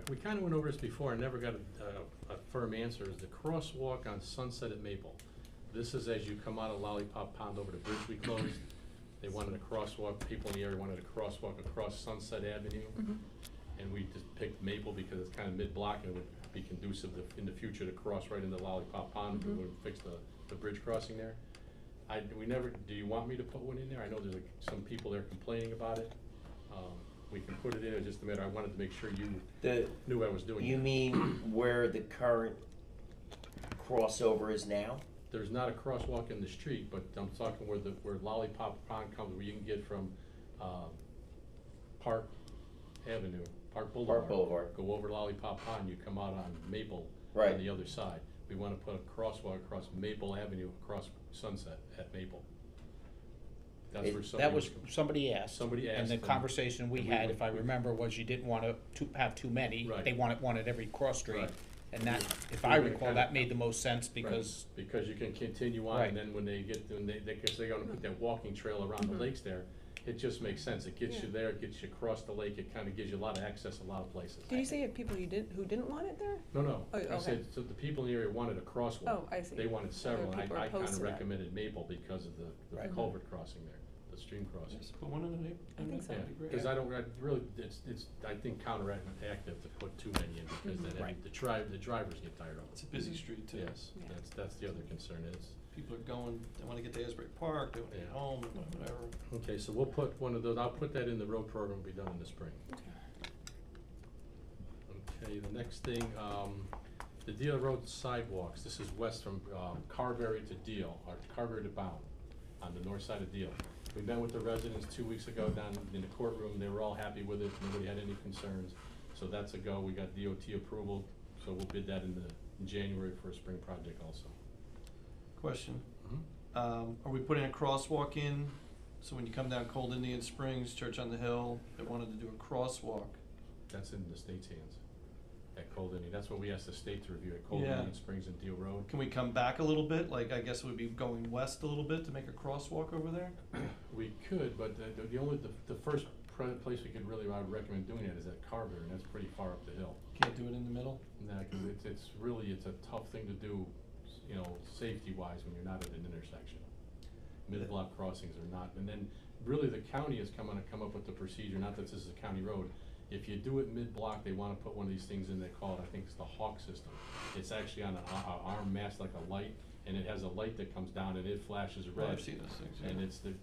we kinda went over this before, I never got a firm answer, is the crosswalk on Sunset at Maple. This is as you come out of Lollipop Pond over the bridge we closed. They wanted a crosswalk, people in the area wanted a crosswalk across Sunset Avenue. And we just picked Maple because it's kinda mid-block and it would be conducive in the future to cross right into Lollipop Pond. We would fix the bridge crossing there. Do you want me to put one in there? I know there's some people there complaining about it. We can put it in, it's just a matter, I wanted to make sure you knew I was doing it. You mean where the current crossover is now? There's not a crosswalk in the street, but I'm talking where Lollipop Pond comes, where you can get from, Park Avenue, Park Boulevard. Go over Lollipop Pond, you come out on Maple Right. on the other side. We wanna put a crosswalk across Maple Avenue, across Sunset at Maple. That's where That was, somebody asked. Somebody And asked, the and- conversation we and had, if I remember, was you didn't want to have too many. Right. They wanted every cross street. Right. And that, if We I were recall, kinda- that made the most sense because, Because you can continue on, Right. and then when they get, because they're gonna put that walking trail around the lakes there, it just makes sense, it gets you there, it gets you across the lake, it kinda gives you a lot of access a lot of places. Did you say you had people who didn't want it there? No, Oh, I okay. said, so the people in the area wanted a crosswalk. Oh, I see. They wanted several, and people are I opposed kinda to that. recommended Maple because of the Right. culvert crossing there, the stream crossing. Just put one in the neighborhood. I think so. Yeah, That'd be great. cause I really, it's, I think counteractive to put too many in, because then Right. the drivers get tired of It's a it. busy street too. Yes, Yeah. that's the other concern is. People are going, they wanna get to Asbury Park, they wanna get Yeah. home, whatever. Okay, so we'll put one of those, I'll put that in the road program, will be done in the spring. Okay, the next thing, the Deal Road sidewalks, this is west from, Carberry to Deal, or Carberry to Bound, on the north side of Deal. We met with the residents 2 weeks ago down in the courtroom, they were all happy with it, nobody had any concerns, so that's a go, we got DOT approval, so we'll bid that in January for a spring project also. Question, Mhm. are we putting a crosswalk in, so when you come down Cold Indian Springs, Church on the Hill, they wanted to do a crosswalk? That's in the state's hands, at Cold Indian, that's what we asked the state to review, at Cold Yeah. Indian Springs and Deal Road. Can we come back a little bit, like, I guess it would be going west a little bit to make a crosswalk over there? We could, but the first place we could really, I would recommend doing that is at Carver, and that's pretty far up the hill. Can't do it in the middle? Nah, cause it's really, it's a tough thing to do, you know, safety-wise when you're not at an intersection. Mid-block crossings are not, and then really the county is come up with the procedure, not that this is a county road. If you do it mid-block, they wanna put one of these things in, they call it, I think it's the Hawk system. It's actually on an arm mast like a light, and it has a light that comes down and it flashes Oh, red. I've seen those things, yeah. And it's the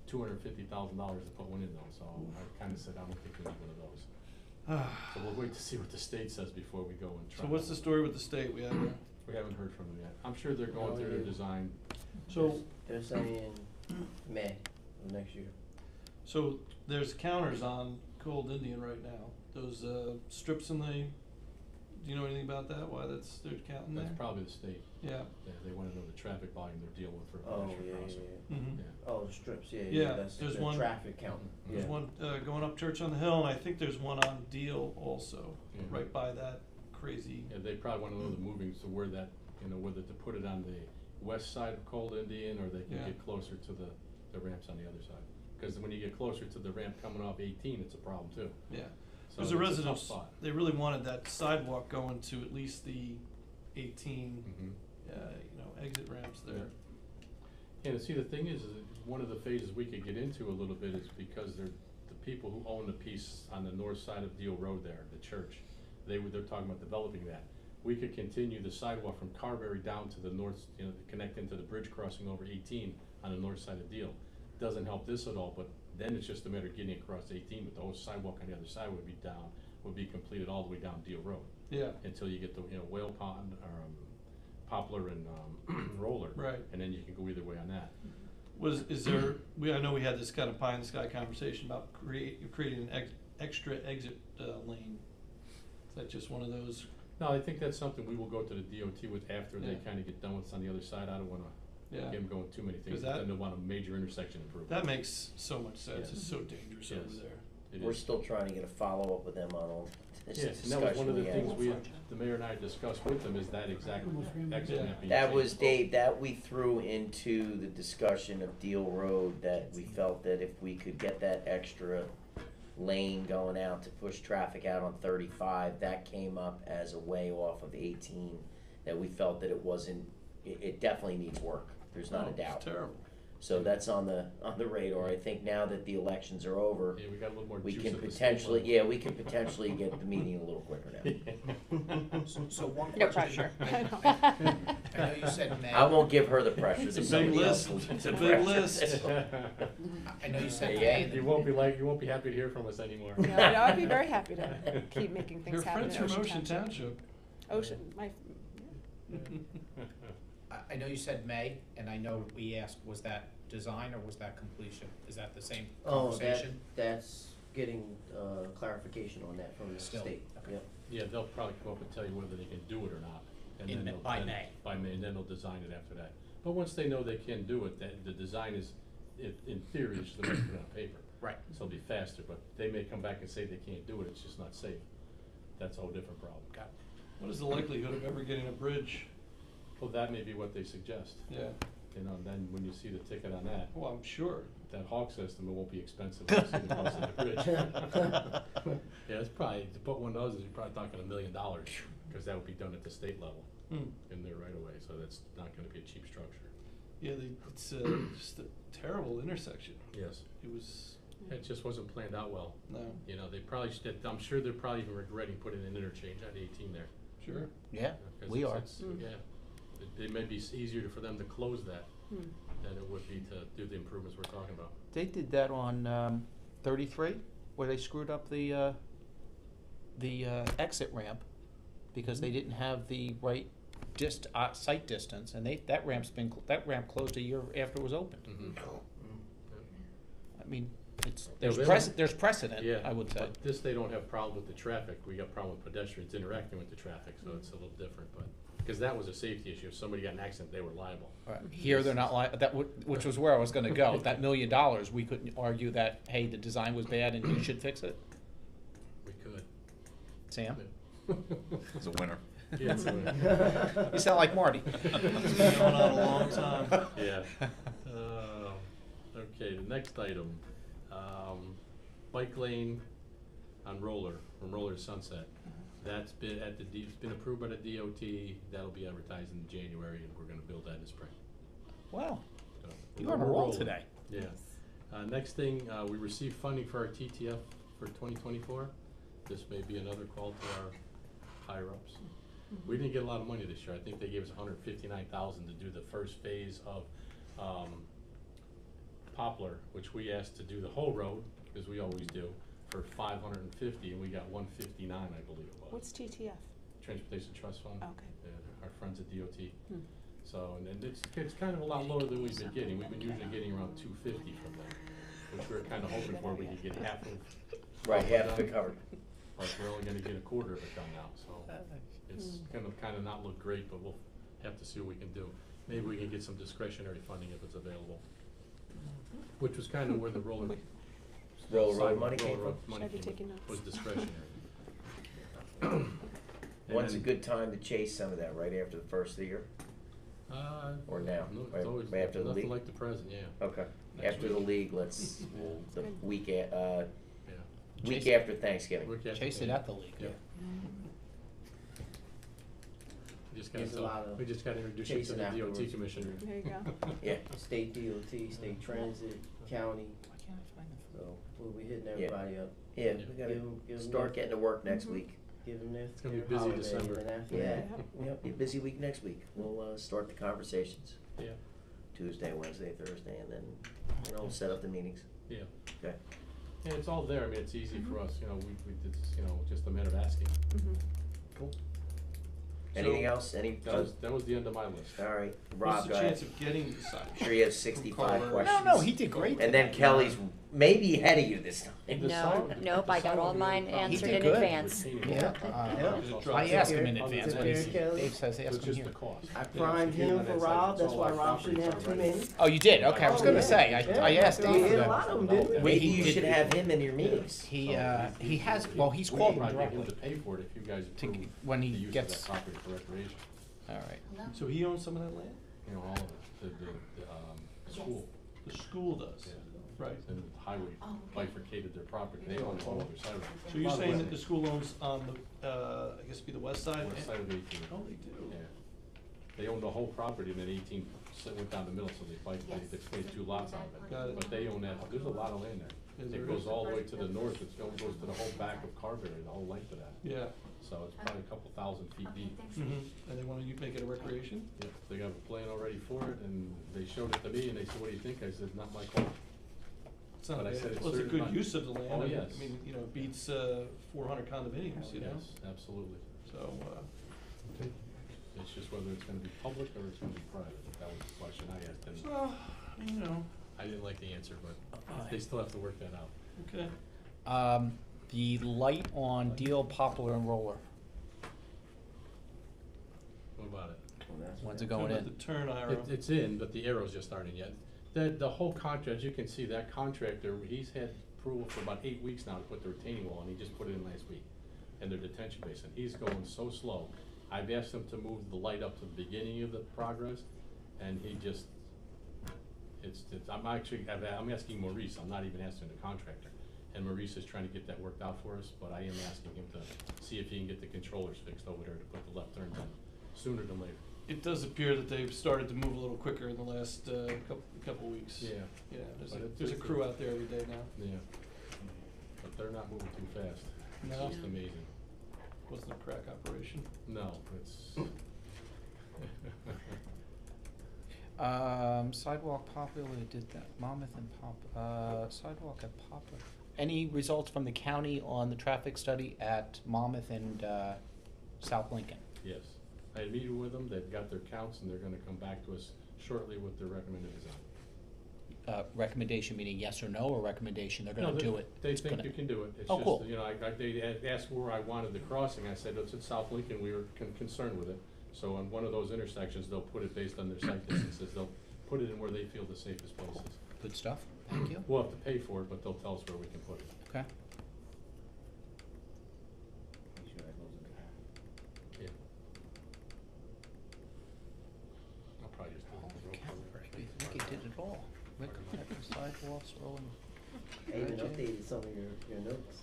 $250,000 to put one in though, so I kinda said, I don't think we need one of those. So we'll wait to see what the state says before we go and try. So what's the story with the state? We have, We haven't heard from them yet. I'm sure they're going through their design. so, They're saying May of next year. so there's counters on Cold Indian right now. Those, strips in the, do you know anything about that? Why they're counting there? That's probably the state. Yeah. Yeah, they wanna know the traffic volume they're dealing with for a Oh, pedestrian yeah, crossing. yeah, Mm-hmm. Yeah. Oh, the strips, yeah, Yeah, that's there's the one- traffic counting, There's yeah. one, going up Church on the Hill, and I think there's one on Deal also, Mhm. right by that crazy. Yeah, they probably wanna know the moving, so where that, you know, whether to put it on the west side of Cold Indian, or they can Yeah. get closer to the ramps on the other side. Cause when you get closer to the ramp coming off 18, it's a problem too. Yeah. So There's it's a tough residence, spot. they really wanted that sidewalk going to at least the 18, Mhm. exit ramps there. And see, the thing is that one of the phases we could get into a little bit is because the people who own the piece on the north side of Deal Road there, the church, they're talking about developing that. We could continue the sidewalk from Carberry down to the north, you know, connect into the bridge crossing over 18 on the north side of Deal. Doesn't help this at all, but then it's just a matter of getting across 18, but the whole sidewalk on the other side would be completed all the way down Deal Road. Yeah. Until you get the, you know, Whale Pond, or Poplar and Roller. Right. And then you can go either way on that. Is there, I know we had this kind of pie in the sky conversation about creating an extra exit lane. Is that just one of those No, I think that's something we will go to the DOT with after they Yeah. kinda get done with what's on the other side. I don't wanna Yeah. get them going too many things, 'Cause but that- then they want a major intersection improvement. That makes so much sense, Yeah. it's so dangerous over Yes. there. It We're is. still trying to get a follow-up with them on all this Yes, and that was one discussion of the we things had. we, the mayor and I discussed with them, is that exact exit map being That was, changed. Dave, that we threw into the discussion of Deal Road, that we felt that if we could get that extra lane going out to push traffic out on 35, that came up as a way off of 18, that we felt that it wasn't, it definitely needs work, there's not a Oh, doubt. It's terrible. So that's on the radar. I think now that the elections are over, Yeah, we got a little more we juice can at the state potentially, level. yeah, we can potentially get the meeting a little quicker now. So one No question. pressure. I know you said May. I won't give her the pressure It's that a big somebody else list, will give it's a the big pressure. list. I know you said Yeah. May. You won't be happy to hear from us anymore. Yeah, no, I'd be very happy to keep making Your things happen friends in from Ocean Ocean Township. Township. Ocean, my, I know you said May, and I know we asked, was that design or was that completion? Is that the same Oh, that, conversation? that's getting, clarification on that from the Still, state, okay. yep. Yeah, they'll probably come up and tell you whether they can do it or not. And In then May- they'll- by then- May. By May, and then they'll design it after that. But once they know they can do it, the design is, in theory, it's just the way to put it on paper. Right. So it'll be faster, but they may come back and say they can't do it, it's just not safe. That's a whole different problem. Got What is the likelihood of ever getting a bridge? Well, that may be what they suggest. Yeah, You know, then when you see the ticket on that, well, I'm sure. that Hawk system, it won't be expensive when you see the cost of the bridge. Yeah, it's probably, to put one of those, you're probably talking $1 million, because that would be done at the state level Hmm. in there right away, so that's not gonna be a cheap structure. Yeah, it's just a terrible intersection. Yes. It was, It just wasn't planned out well. no, You know, they probably should, I'm sure they're probably even regretting putting an interchange on 18 there. sure. Yeah, 'Cause we are. Yeah, it may be easier for them to close that hmm. than it would be to do the improvements we're talking about. They did that on 33, where they screwed up the exit ramp because they didn't have the right sight distance, and that ramp closed a year after it was opened. I mean, there's they precedent, Yeah, I would say. but this, they don't have problem with the traffic, we got problem with pedestrians interacting with the traffic, so it's a little different, but, because that was a safety issue, if somebody got in an accident, they were liable. Right. Here, they're not which was where I was gonna go. That $1 million, we couldn't argue that, hey, the design was bad and you should fix it. We could. Sam? It's a winner. Yeah, it's a winner. You sound like Marty. It's been going on a long time. Yeah. Okay, the next item, bike lane on Roller, from Roller to Sunset. That's been it's been approved by the DOT, that'll be advertised in January, and we're gonna build that in the spring. Wow, So, you're on a we're roll rolling. today. Yeah. Next thing, we received funding for our TTF for 2024. This may be another call to our higher-ups. We didn't get a lot of money this year. I think they gave us $159,000 to do the first phase of Poplar, which we asked to do the whole road, because we always do, for $550, and we got $159, I believe it was. What's TTF? Transportation Trust Fund. Okay. Yeah, our friends at DOT. Hmm. So, and then it's kind of a lot lower than we've been getting. We've been usually getting around $250 from them, which we're kind of hoping for. We could get half of. Right, half of it covered. But we're only gonna get a quarter of it done now, so it's kind of not look great, but we'll have to see what we can do. Maybe we can get some discretionary funding if it's available. Which was kind of where the roller. Roller road sidewalk money came roller road from? money Should I be came taking from, notes? was discretionary. When's a And good time to chase some of that, right after the first of the year? then, Or now? no, Right- it's always right after the nothing league? like the present, yeah, Okay, Next after the week. league, let's, the Good. week, yeah. week Chase- after Thanksgiving. Week after Chase it Thanksgiving. at the league. Yeah. There's a lot of We just gotta introduce you to chasing the DOT afterwards. commissioner. There you go. Yeah. state DOT, state transit, county, Why can't I find them? so we'll be hitting everybody up. Yeah, we Give gotta 'em start getting to work next week. Give them their, It's gonna be their busy holiday, December. and then after Yeah, that, yep, be a busy week next week. We'll, start the conversations Yeah, Tuesday, Wednesday, Thursday, and then, set up the meetings. yeah. Okay. Yeah, it's all there, I mean, it's easy for us, we did, just a matter of asking. Cool. Anything So- else? Any, That was the end of my list. all right, What's Rob, the go ahead. chance of getting the side? I'm sure you have 65 From questions. No, he did great. And then today. Kelly's, maybe ahead of you this time. No, nope, I got all mine answered did in good. advance. Yeah, I asked him in advance, but Secretary Kelly? Dave says ask It's him just here. the cost. I primed him for Rob, that's why Rob shouldn't have too many. Oh, you did? Okay, I was gonna say, I asked We Dave for did a that. lot of them, didn't we? Maybe he you did- should have him in your meetings. He has, well, he's We called could him probably get him directly to pay for it if you guys to, approve when the he use of gets, that property for recreation. all right. So he owns some of that land? You know, all of it, the school, The school does, Yeah. right. and the highway bifurcated their property, they own all of their side of it. So you're saying that the school owns on the, I guess it'd be the west side? West side of 18. Oh, they do? Yeah. They own the whole property, and then 18 went down the middle, so they made two lots out of it. Got it. But they own that, there's a lot of land there. Is It there? goes all the way to the north, it goes to the whole back of Carberry, the whole length of that. Yeah. So it's probably a couple thousand feet deep. Mm-hmm. And they wanna make it a recreation? Yep, they got a plan already for it, and they showed it to me, and they said, what do you think? I said, not my call. It's not But I bad. said it's Well, it's a certain good not- use of the land. Oh, I mean- yes. I mean, you know, it beats, 400 condominiums, you know? Yes, absolutely. So, It's just whether it's gonna be public or it's gonna be private. That was the question I asked, and well, you know, I didn't like the answer, but they still have to work that out. okay. The light on Deal, Poplar, and Roller, What about it? when's it Talking going about in? the turn arrow. It's in, but the arrows just aren't in yet. The whole contract, as you can see, that contractor, he's had approval for about 8 weeks now to put the retaining wall, and he just put it in last week. And their detention basin, he's going so slow. I've asked him to move the light up to the beginning of the progress, and he just, I'm asking Maurice, I'm not even asking the contractor. And Maurice is trying to get that worked out for us, but I am asking him to see if he can get the controllers fixed over there to put the left turns in sooner than later. It does appear that they've started to move a little quicker in the last, couple weeks. Yeah. Yeah, But there's a it's- crew out there every day now. Yeah, but they're not moving too fast. It's No? just amazing. Wasn't a crack operation. No, it's. Sidewalk Poplar, they did that, Monmouth and sidewalk at Poplar. Any results from the county on the traffic study at Monmouth and, South Lincoln? Yes, I had a meeting with them, they've got their counts, and they're gonna come back to us shortly with their recommended design. Recommendation meaning yes or no, or recommendation they're No, gonna do it? They It's think gonna- you can do it, it's Oh, cool. just, you know, they had asked where I wanted the crossing, I said, it's at South Lincoln, we were concerned with it. So on one of those intersections, they'll put it based on their site distances, they'll put it in where they feel the safest places. Good stuff, thank you. We'll have to pay for it, but they'll tell us where we can put it. Okay. Yeah. I'll probably just do it real quick. I think he did it all. Rick, sidewalks, rolling. I even updated some of your notes.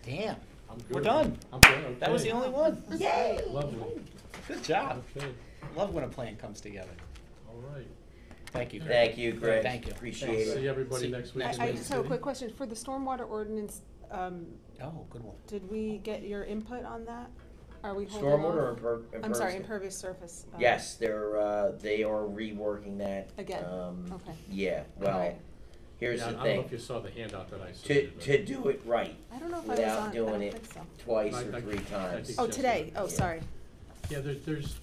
Damn, I'm we're good. done. I'm good, That was the okay. only one. Yay! Lovely, Good job. okay, Love when a plan comes together. all right. Thank you, Greg. Thank you, Greg. Thank you. Appreciate See it. everybody See- next week. next in I Lake just have a City. quick question, for the stormwater ordinance, Oh, good one. did we get your input on that? Are we holding off? Stormwater or I'm sorry, impervious? impervious surface. Yes, they are reworking that. Again? Um, Okay. Yeah, well, Alright. here's Yeah, the I don't know thing. if you saw the handout that I To, submitted. but- to do it right, I don't know if I was without on, I doing don't it think so. twice I- or I- 3 I times. think Oh, just today, a- oh, Yeah. sorry. Yeah, there was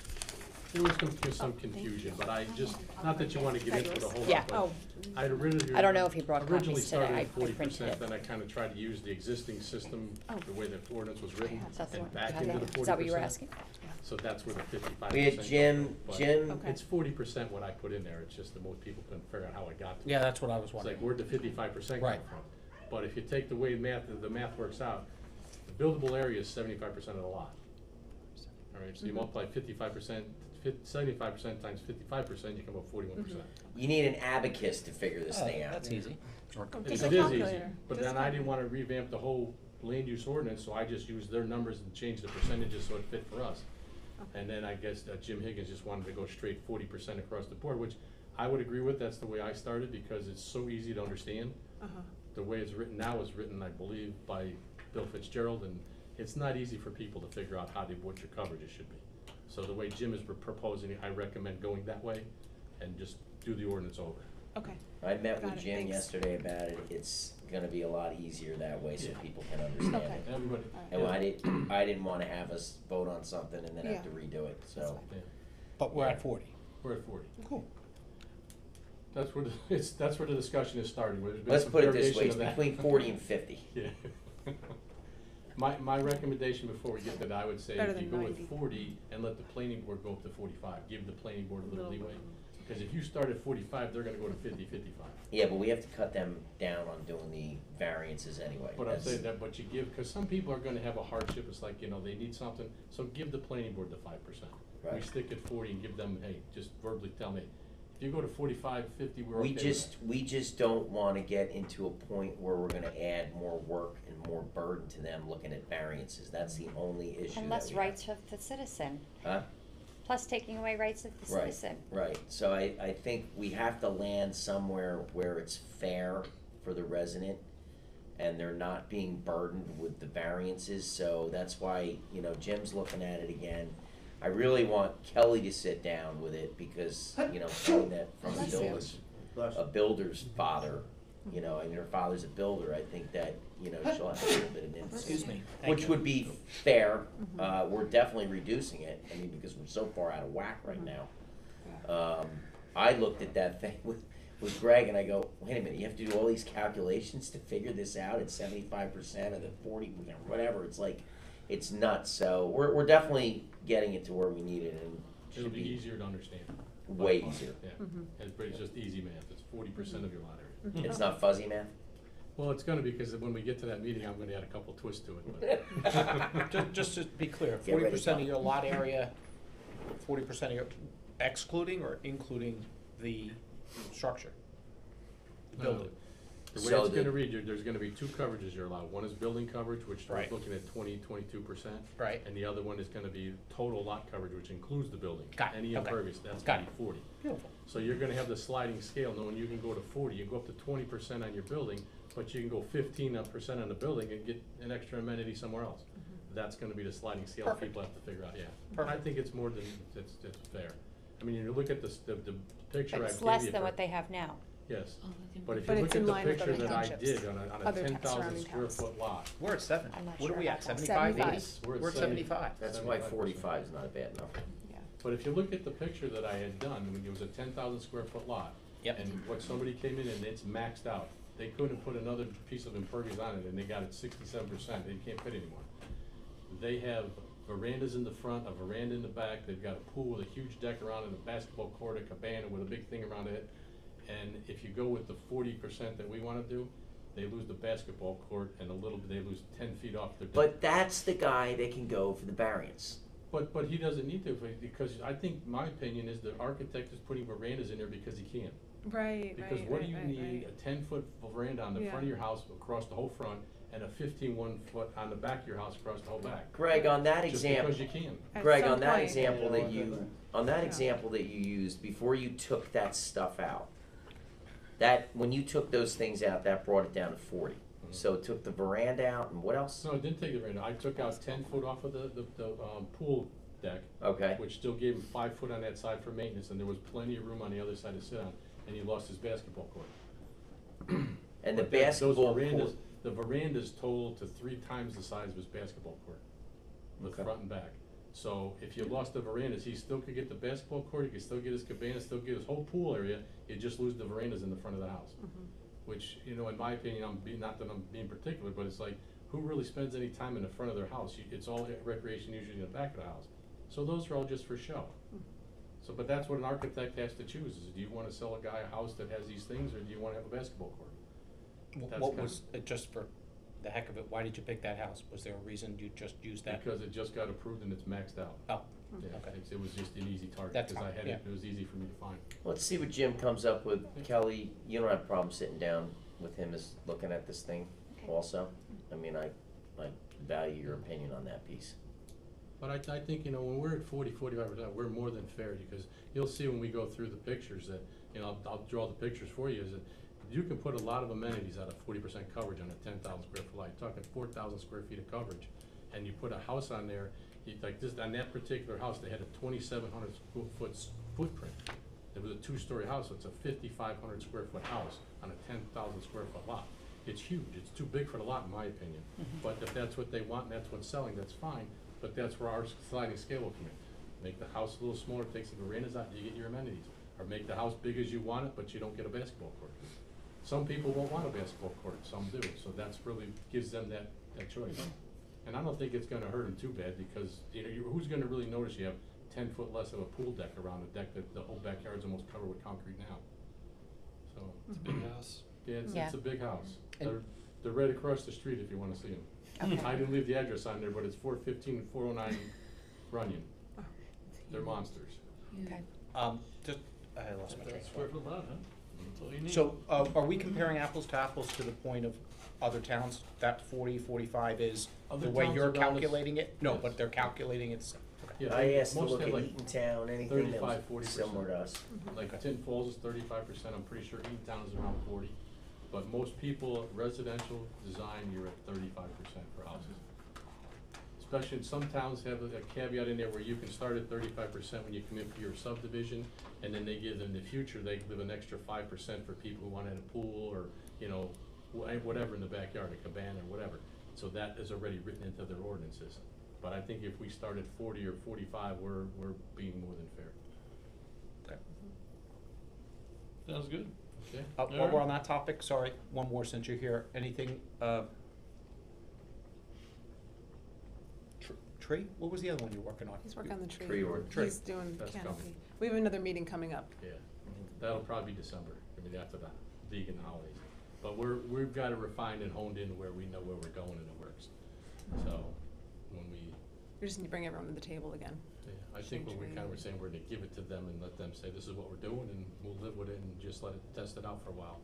some confusion, but I just, not that you wanna get into the whole Yeah. lot, Oh, but I'd originally. I don't know if he brought Originally copies today. started I at 40%, printed it. then I kinda tried to use the existing system, Oh. the way the ordinance was written, Is that the and one? back Okay. into the 40%. Is that what you were asking? So that's where the 55%. We had Jim, Okay. It's 40% what I put in there, it's just that most people couldn't figure out how I got to it. Yeah, that's what I was It's wondering. like, where'd the 55% come Right. from? But if you take the way the math works out, the buildable area is 75% of the lot. All right, so you multiply 55%, 75% times 55%, you come up 41%. You need an abacus to figure this Oh, thing out. that's easy. Oh, It take is a easy, calculator. but Just then I didn't calculate. wanna revamp the whole land use ordinance, so I just used their numbers and changed the percentages so it fit for us. Okay. And then I guess Jim Higgins just wanted to go straight 40% across the board, which I would agree with, that's the way I started, because it's so easy to understand. Uh-huh. The way it's written now is written, I believe, by Bill Fitzgerald, and it's not easy for people to figure out what your coverages should be. So the way Jim is proposing, I recommend going that way and just do the ordinance over. Okay. I met Got with it, Jim thanks. yesterday about it. It's gonna be a lot easier that way so Yeah. people can understand Okay. it. Everybody. And I didn't wanna have us vote on something and then have to Yeah. redo it, That's so. fine. Yeah, But we're at 40. we're at 40. Cool. That's where that's where the discussion is starting, where there's been Let's some put it this variation way, it's of that. between 40 and 50. Yeah. My recommendation before we get to that, I would say Better if you than go 90. with 40 and let the planning board go up to 45, give the planning board a little Little leeway. bit. Because if you start at 45, they're gonna go to 50, 55. Yeah, but we have to cut them down on doing the variances anyway. But I'm That's- saying that, but you give, because some people are gonna have a hardship, it's like, they need something, so give the planning board the 5%. We Right. stick at 40 and give them, hey, just verbally tell me, if you go to 45, 50, we're okay with that. We just don't wanna get into a point where we're gonna add more work and more burden to them looking at variances. That's the only issue that And less we rights have. of the citizen, Huh? plus taking away rights of the Right, citizen. right. So I think we have to land somewhere where it's fair for the resident and they're not being burdened with the variances. So that's why, Jim's looking at it again. I really want Kelly to sit down with it because, coming that from Bless you. a builder's father, her father's a builder, I think that, she'll have a little bit of input. Excuse me. Thank Which you. would be fair. We're definitely reducing it, because we're so far out of whack right now. I looked at that thing with Greg and I go, wait a minute, you have to do all these calculations to figure this out at 75% of the 40, whatever. It's like, it's nuts. So we're definitely getting it to where we need it, and it It'll should be be easier to understand. way easier. Yeah, it's just easy math, it's 40% of your lot area. It's not fuzzy math. Well, it's gonna be, because when we get to that meeting, I'm gonna add a couple twists to it, but. Just to be clear, Get ready, 40% Tom. of your lot area, 40% of your, excluding or including the structure? The building? The way So it's the- gonna read, there's gonna be two coverages you're allowed. One is building coverage, which starts Right. looking at 22%. Right. And the other one is gonna be total lot coverage, which includes the building. Got it, Any okay. impervious, that's Got gonna be 40. Beautiful. So you're gonna have the sliding scale, knowing you can go to 40, you can go up to 20% on your building, but you can go 15% on the building and get an extra amenity somewhere else. That's gonna be the sliding scale Perfect. people have to figure out, yeah. Perfect. I think it's more than, it's fair. I mean, you look at the picture I gave you. It's less than for- what they have now. Yes, Oh, they can but be- if But you it's look in at the line with picture other that I townships, did on a other 10,000 surrounding square towns. foot lot. We're at 7. I'm not What sure are we at, about that. 75 75. days? We're at We're at 75. That's why 75%. 45 is not a bad number. Yeah. But if you look at the picture that I had done, I mean, it was a 10,000 square foot lot. Yep. And what somebody came in and it's maxed out. They couldn't put another piece of impervious on it and they got it 67%, they can't fit anymore. They have verandas in the front, a veranda in the back, they've got a pool with a huge deck around it, a basketball court, a cabana with a big thing around it. And if you go with the 40% that we wanna do, they lose the basketball court and a little bit, they lose 10 feet off their deck. But that's the guy that can go for the variance. But he doesn't need to, because I think, my opinion is the architect is putting verandas in there because he can. Right, Because what do you need a 10-foot veranda on the front of Yeah. your house across the whole front and a 15-1 foot on the back of your house across the whole back? Greg, on that Just example. because you can. At Greg, some on that point- example that Yeah. you used, before you took that stuff out, when you took those things out, that brought it down to 40. So it took the veranda out, and what else? No, I didn't take the veranda. I took out 10 foot off of the pool deck, Okay, which still gave him 5 foot on that side for maintenance, and there was plenty of room on the other side to sit on, and he lost his basketball court. and the But those basketball verandas- court, The verandas total to 3 times the size of his basketball court, with Okay. front and back. So if you lost the verandas, he still could get the basketball court, he could still get his cabana, still get his whole pool area, he'd just lose the verandas in the front of the house. Which, in my opinion, not that I'm being particular, but it's like, who really spends any time in the front of their house? It's all recreation usually in the back of the house. So those are all just for show. So, but that's what an architect has to choose, is do you wanna sell a guy a house that has these things, or do you wanna have a basketball court? That's What kind was, just for the heck of it, why did you pick that house? Was there a reason you just used that? Because it just got approved and it's maxed out. Oh, Yeah, okay. it was just an easy target, That's because I fine, had yeah. it was easy for me to find. let's see what Jim comes up with. Kelly, you don't have a problem sitting down with him as looking at this thing Okay. also? I mean, I value your opinion on that piece. But I think, when we're at 45%, we're more than fair, because you'll see when we go through the pictures that, I'll draw the pictures for you, is that you can put a lot of amenities out of 40% coverage on a 10,000 square foot lot. You're talking 4,000 square feet of coverage, and you put a house on there, like this, on that particular house, they had a 2,700 foot footprint. It was a 2-story house, so it's a 5,500 square foot house on a 10,000 square foot lot. It's huge, it's too big for the lot, in my opinion. But if that's what they want and that's what's selling, that's fine, but that's where our sliding scale will come in. Make the house a little smaller, take some verandas out, you get your amenities. Or make the house big as you want it, but you don't get a basketball court. Some people won't want a basketball court, some do, so that's really, gives them that choice. And I don't think it's gonna hurt them too bad, because, you know, who's gonna really notice you have 10 foot less of a pool deck around a deck that the whole backyard's almost covered with concrete now? So, It's a big house. yeah, it's Yeah. a big house. And- They're right across the street if you wanna see them. Okay. I didn't leave the address on there, but it's 415 and 409 Runyon. They're monsters. Okay. Just, I lost my train That's of square thought. foot lot, huh? That's all you need. So, are we comparing apples to apples to the point of other towns, that 40, 45 is Other the way towns you're around us- calculating it? No, Yes. but they're calculating it, okay. Yeah, I they- asked to most look have at like Eatontown, anything that 35, was 40%. similar to us. Like Tin Falls is 35%, I'm pretty sure Eatontown is around 40. But most people, residential design, you're at 35% for houses. Especially in some towns have a caveat in there where you can start at 35% when you come in for your subdivision, and then they give, in the future, they give an extra 5% for people who wanted a pool or, you know, whatever in the backyard, a cabana or whatever. So that is already written into their ordinances. But I think if we start at 40 or 45, we're being more than fair. Sounds good. Okay? While we're on that topic, sorry, one more since you're here, anything, tree? What was the other one you were working on? He's working on the tree. Tree order. He's doing That's canopy. coming. We have another meeting coming up. Yeah, that'll probably be December, I mean, after the vegan holidays. But we've got it refined and honed in where we know where we're going and it works. So, when we, We just need to bring everyone to the table again. yeah, I think what we kind of were saying, we're gonna give it to them and let them say, this is what we're doing, and we'll live with it and just let it test it out for a while.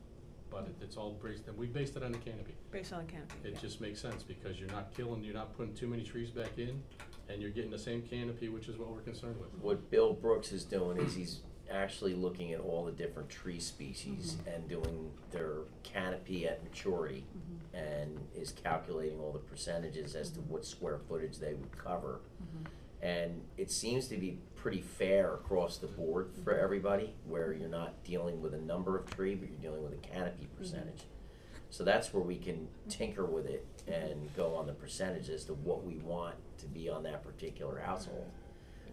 But it's all based, and we based it on the canopy. Based on the canopy. It yeah. just makes sense, because you're not killing, you're not putting too many trees back in, and you're getting the same canopy, which is what we're concerned with. What Bill Brooks is doing is he's actually looking at all the different tree species and doing their canopy at maturity and is calculating all the percentages as to what square footage they would cover. And it seems to be pretty fair across the board for everybody, where you're not dealing with a number of tree, but you're dealing with a canopy percentage. So that's where we can tinker with it and go on the percentage as to what we want to be on that particular household.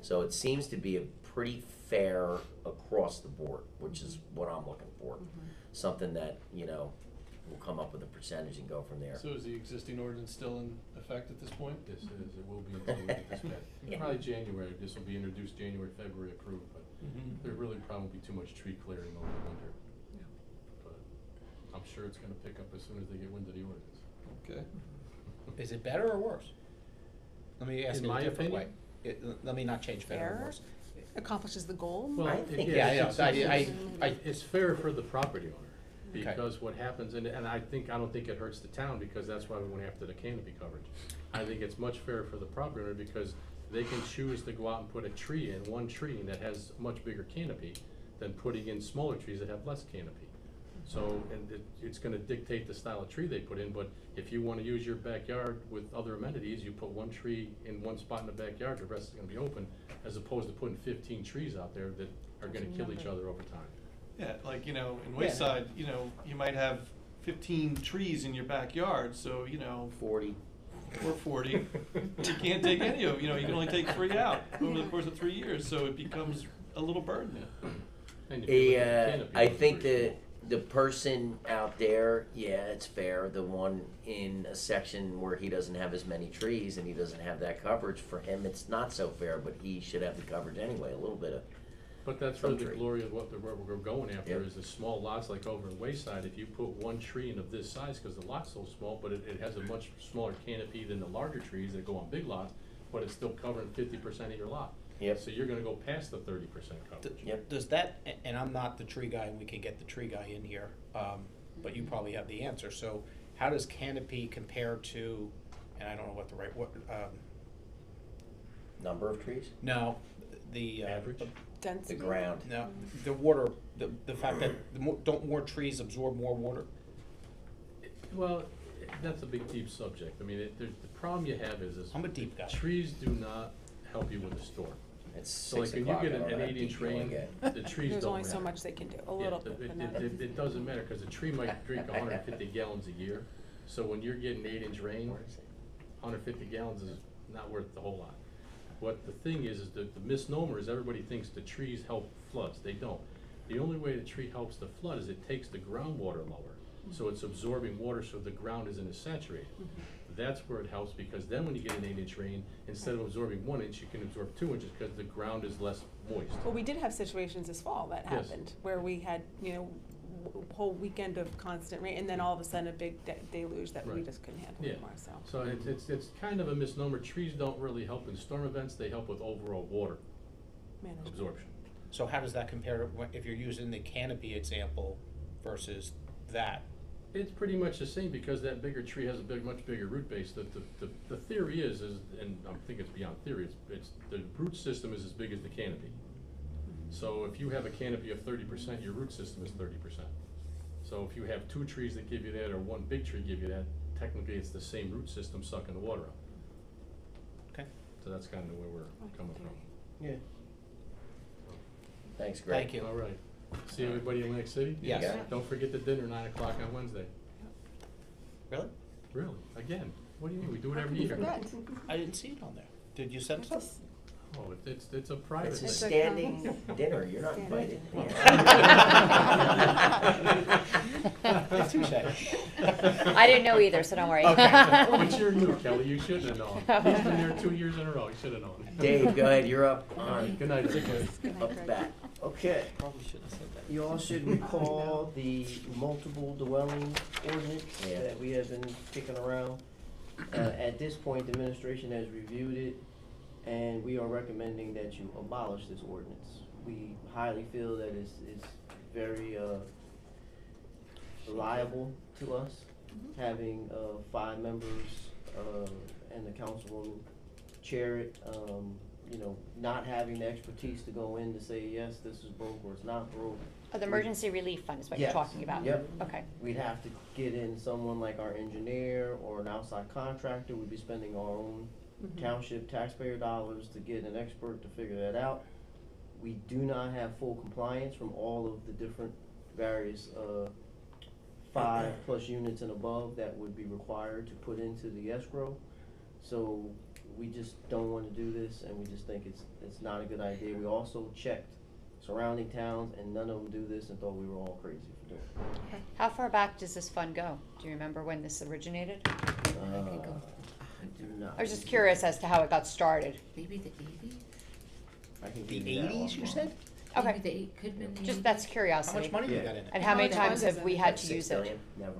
So it seems to be a pretty fair across the board, which is what I'm looking for. Something that, you know, we'll come up with a percentage and go from there. So is the existing ordinance still in effect at this point? This is, it will be until we get this back. Yeah. Probably January, this will be introduced January, February approved, but there really probably won't be too much tree clearing over the winter. But I'm sure it's gonna pick up as soon as they get wind of the ordinance. Okay. Is it better or worse? Let me ask In it a my different way. opinion? Let me not change better or Fair? worse. Accomplishes the goal? Well, I think- Yeah, it's- I It's fair for the property owner, Okay. because what happens, and I don't think it hurts the town, because that's why we went after the canopy coverage. I think it's much fairer for the property owner, because they can choose to go out and put a tree in, one tree that has much bigger canopy, than putting in smaller trees that have less canopy. So, and it's gonna dictate the style of tree they put in, but if you wanna use your backyard with other amenities, you put one tree in one spot in the backyard, the rest is gonna be open, as opposed to putting 15 trees out there that are gonna kill each other over time. Yeah, like, you know, in Wayside, you know, you might have 15 trees in your backyard, so, you know, 40. or 40, you can't take any of, you know, you can only take 3 out over the course of 3 years, so it becomes a little burden. And if you look at the canopy, I it's think pretty the person out there, yeah, it's fair. The one in a section where he doesn't have as many trees and he doesn't have that coverage, for him it's not so fair, but he should have the coverage anyway, a little bit of. But that's Some really the tree. glory of where we're going after, Yep. is the small lots like over in Wayside. If you put one tree in of this size, because the lot's so small, but it has a much smaller canopy than the larger trees that go on big lots, but it's still covering 50% of your lot. Yep. So you're gonna go past the 30% coverage. Yep. Does that, and I'm not the tree guy, and we can get the tree guy in here, but you probably have the answer, so how does canopy compare to, and I don't know what the right, Number of trees? no, the. Average? The Density. ground. No, the water, the fact that, don't more trees absorb more water? Well, that's a big, deep subject. I mean, the problem you have is I'm a deep guy. trees do not help you with a storm. It's So like 6 when you o'clock. get I don't an know how 8-inch deep you wanna rain, get. the trees don't matter. There's only so much they can do, a little bit, but not. It doesn't matter, because a tree might drink 150 gallons a year. So when you're getting 8-inch rain, 150 gallons is not worth the whole lot. What the thing is the misnomer is everybody thinks the trees help floods. They don't. The only way the tree helps the flood is it takes the groundwater lower, so it's absorbing water so the ground isn't as saturated. That's where it helps, because then when you get an 8-inch rain, instead of absorbing 1 inch, you can absorb 2 inches because the ground is less moist. Well, we did have situations this fall that Yes. happened, where we had, whole weekend of constant rain, and then all of a sudden a big deluge that we Right. just couldn't handle Yeah. anymore, so. So it's kind of a misnomer. Trees don't really help in storm events, they help with overall water Management. absorption. So how does that compare to if you're using the canopy example versus that? It's pretty much the same, because that bigger tree has a much bigger root base. The theory is, and I think it's beyond theory, it's the root system is as big as the canopy. So if you have a canopy of 30%, your root system is 30%. So if you have 2 trees that give you that, or 1 big tree give you that, technically it's the same root system sucking the water up. Okay. So that's kind of where we're coming from. Yeah. Thanks, Greg. Thank you. All right. See everybody in Atlantic City? Yes. Yeah. Don't forget the dinner, 9 o'clock on Wednesday. Really? Really? Again? What do you mean? We do it every year. I didn't see it on there. Did you send it? Oh, it's a private It's a thing. standing dinner, you're not Standing. invited. Touche. I didn't know either, so don't worry. But you're new, Kelly, you should have known. He's been there 2 years in a row, you should have known. Dave, go ahead, you're up on, Good night, everybody. up the bat. Okay, Probably should have said that. you all should recall the multiple dwelling ordinance Yeah. that we have been kicking around. At this point, the administration has reviewed it, and we are recommending that you abolish this ordinance. We highly feel that it's very reliable to us, having 5 members and the councilwoman chair it. Not having the expertise to go in to say, yes, this is broke or it's not broke. Oh, the emergency relief fund is what you're Yes. talking about? Yep. Okay. We'd have to get in someone like our engineer or an outside contractor. We'd be spending our own township taxpayer dollars to get an expert to figure that out. We do not have full compliance from all of the different various 5+ units and above that would be required to put into the escrow. So we just don't want to do this, and we just think it's not a good idea. We also checked surrounding towns, and none of them do this, and thought we were all crazy for doing it. How far back does this fund go? Do you remember when this originated? I do not. I was just curious as to how it got started. Maybe the 80s? I can The give you that 80s, you offline. said? Okay. Maybe the eight, could have been the Just 80s. that's How curiosity. much money you Yeah. got in it? And how many the times fund have we had to 6 use it? billion. Never.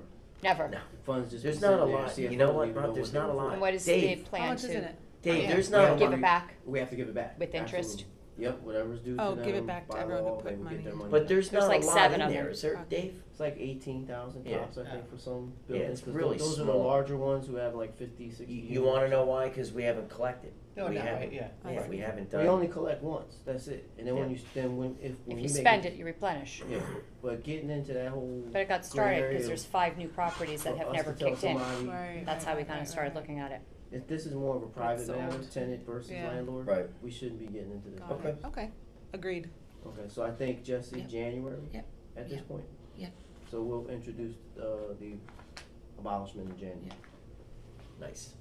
Never. No. Funds just. There's been not a sitting there, lot. CFO You know don't what, even Rob, know there's what they're not a doing. lot. And what is Dave. the How plan much is in to it? Dave, Yeah. there's We not have a to give lot. it back? We have to give it back. With interest? Absolutely. Yep, whatever's due to Oh, them. give it back to by everyone law, that they put will money get their in. money But back. there's There's not like a lot 7 in of there, them. is there, Okay. Dave? It's like 18,000 Yeah. tops, I think, for some Yeah, buildings. it's 'cause really those are the small. larger ones who have like 50, 60 You units. wanna know why? Cause we haven't collected. No, We no, haven't. yeah. Yeah, we haven't done. We only collect once, that's it. And then when Yeah. you, then when, if If you you make spend it, you replenish. Yeah, but getting into that whole. But it got gray started area because there's 5 new properties that for have us never to tell kicked in. somebody, Right. That's how we right, kind right, of started right. looking at it. If this is more of a private matter, sold. tenant versus Yeah. landlord. Right. We shouldn't be getting into this. Got it. Okay, agreed. Okay, so I think Jesse, Yep. January Yep. at this Yep. point? Yep. So we'll introduce, the abolishment in January. Nice.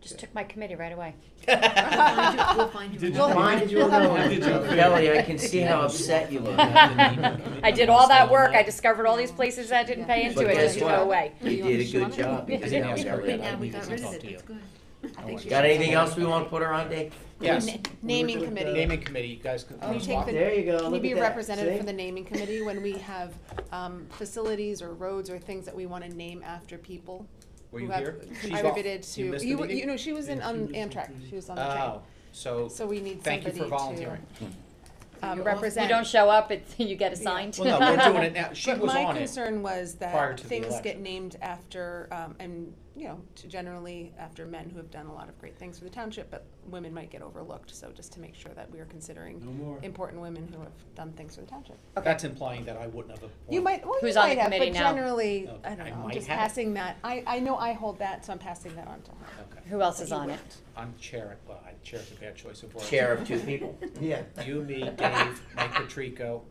Just took my committee right away. We'll find you. Did another you- one. Find you another one. Did you- Kelly, I can see how upset you look. I did all that work. I discovered all these places that didn't pay into But it. guess Just what? go away. You did a good job I because didn't now we ask got her rid that. of Now it. we I got need rid to of talk it, to you. that's good. I I think want she you- Got should- anything else we wanna put her on, Dave? Yes. Naming committee. Naming committee, you guys can. Can you swap. take the, There you go, can you look be at a that. representative See? for the naming committee when we have facilities or roads or things that we want to name after people? Were who you have here? contributed to, You missed the you meeting? know, she was in on Amtrak, she was on the train. Oh, so, So we need thank you somebody for volunteering. to You're represent. You don't show up, you get assigned. Well, no, we're doing it now. She But was my on it. concern was prior that to the things election. get named after, and, generally after men who have done a lot of great things for the township, but women might get overlooked, so just to make sure that we are considering important women who have done things for the township. That's implying that I wouldn't have appointed. You might, well, Who's you on might the have, committee but now? generally, Okay, I don't I know, I'm might just have. passing that, I know I hold that, so I'm passing that on to her. Okay. Who else is on it? I'm chair, well, chair's a bad choice of words. Chair of 2 people. Yeah. You, me, Dave, Mike Patrico.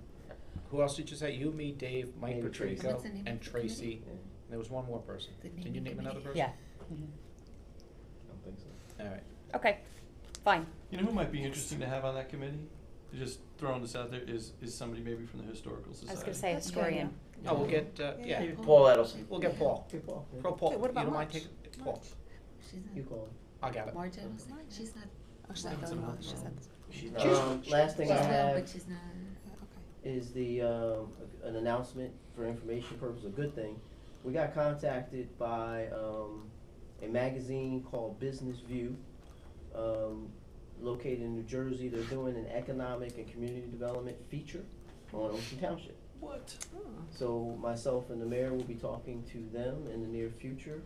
Who else did you say? You, me, Dave, Mike Maybe Tracy. Patrico, What's the name and of the Tracy. committee? There was one more person. The Can you naming name another committee. person? Yeah. I don't think so. All right. Okay, fine. You know who might be interesting to have on that committee? just throwing this out there, is somebody maybe from the historical I society? was gonna say historian. Oh, we'll get, yeah, Maybe Paul Edelson. we'll get Paul. Hey, Paul, yeah. Paul, Hey, what about you don't mind March? taking, Paul, She's You not, call I got it. Marge Edelson, she's not, Oh, she's not That's going a well. month. She's not. She's it. not. Last thing she's I not, have but she's not. Okay. is the, an announcement for information purpose, a good thing. We got contacted by, a magazine called Business View, located in New Jersey. They're doing an economic and community development feature on Ocean Township. What? So myself and the mayor will be talking to them in the near future.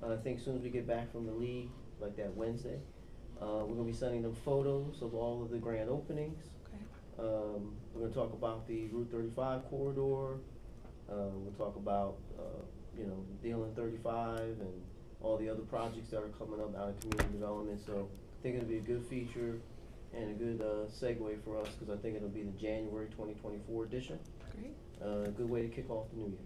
I think as soon as we get back from the league, like that Wednesday, we're gonna be sending them photos of all of the grand openings. Okay. We're gonna talk about the Route 35 corridor. We'll talk about, Dealing 35 and all the other projects that are coming up out of community development. So I think it'll be a good feature and a good segue for us, because I think it'll be the January 2024 edition. Great. A good way to kick off the new year.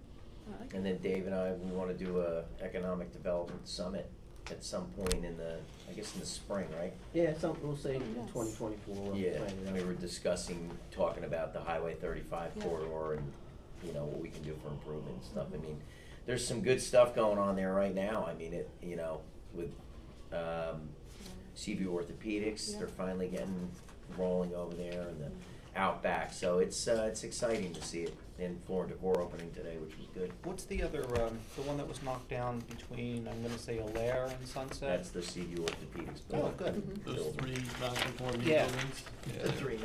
I like And then Dave and I, we wanna do a economic development summit at some point in the, I guess in the spring, right? Yeah, something we'll say in Yes. 2024. we'll Yeah, plan it and we out. were discussing, talking about the Highway 35 Yeah. corridor and, what we can do for improvement and stuff. I mean, there's some good stuff going on there right now. I mean, with CV Orthopedics, Yeah. they're finally getting rolling over there in the Outback. So it's exciting to see it in Floor and Decor opening today, which was good. What's the other, the one that was knocked down between, I'm gonna say Alaire and Sunset? That's the CV Orthopedics Oh, building. good. Those three non-conforming Yeah. buildings? Yeah. The three.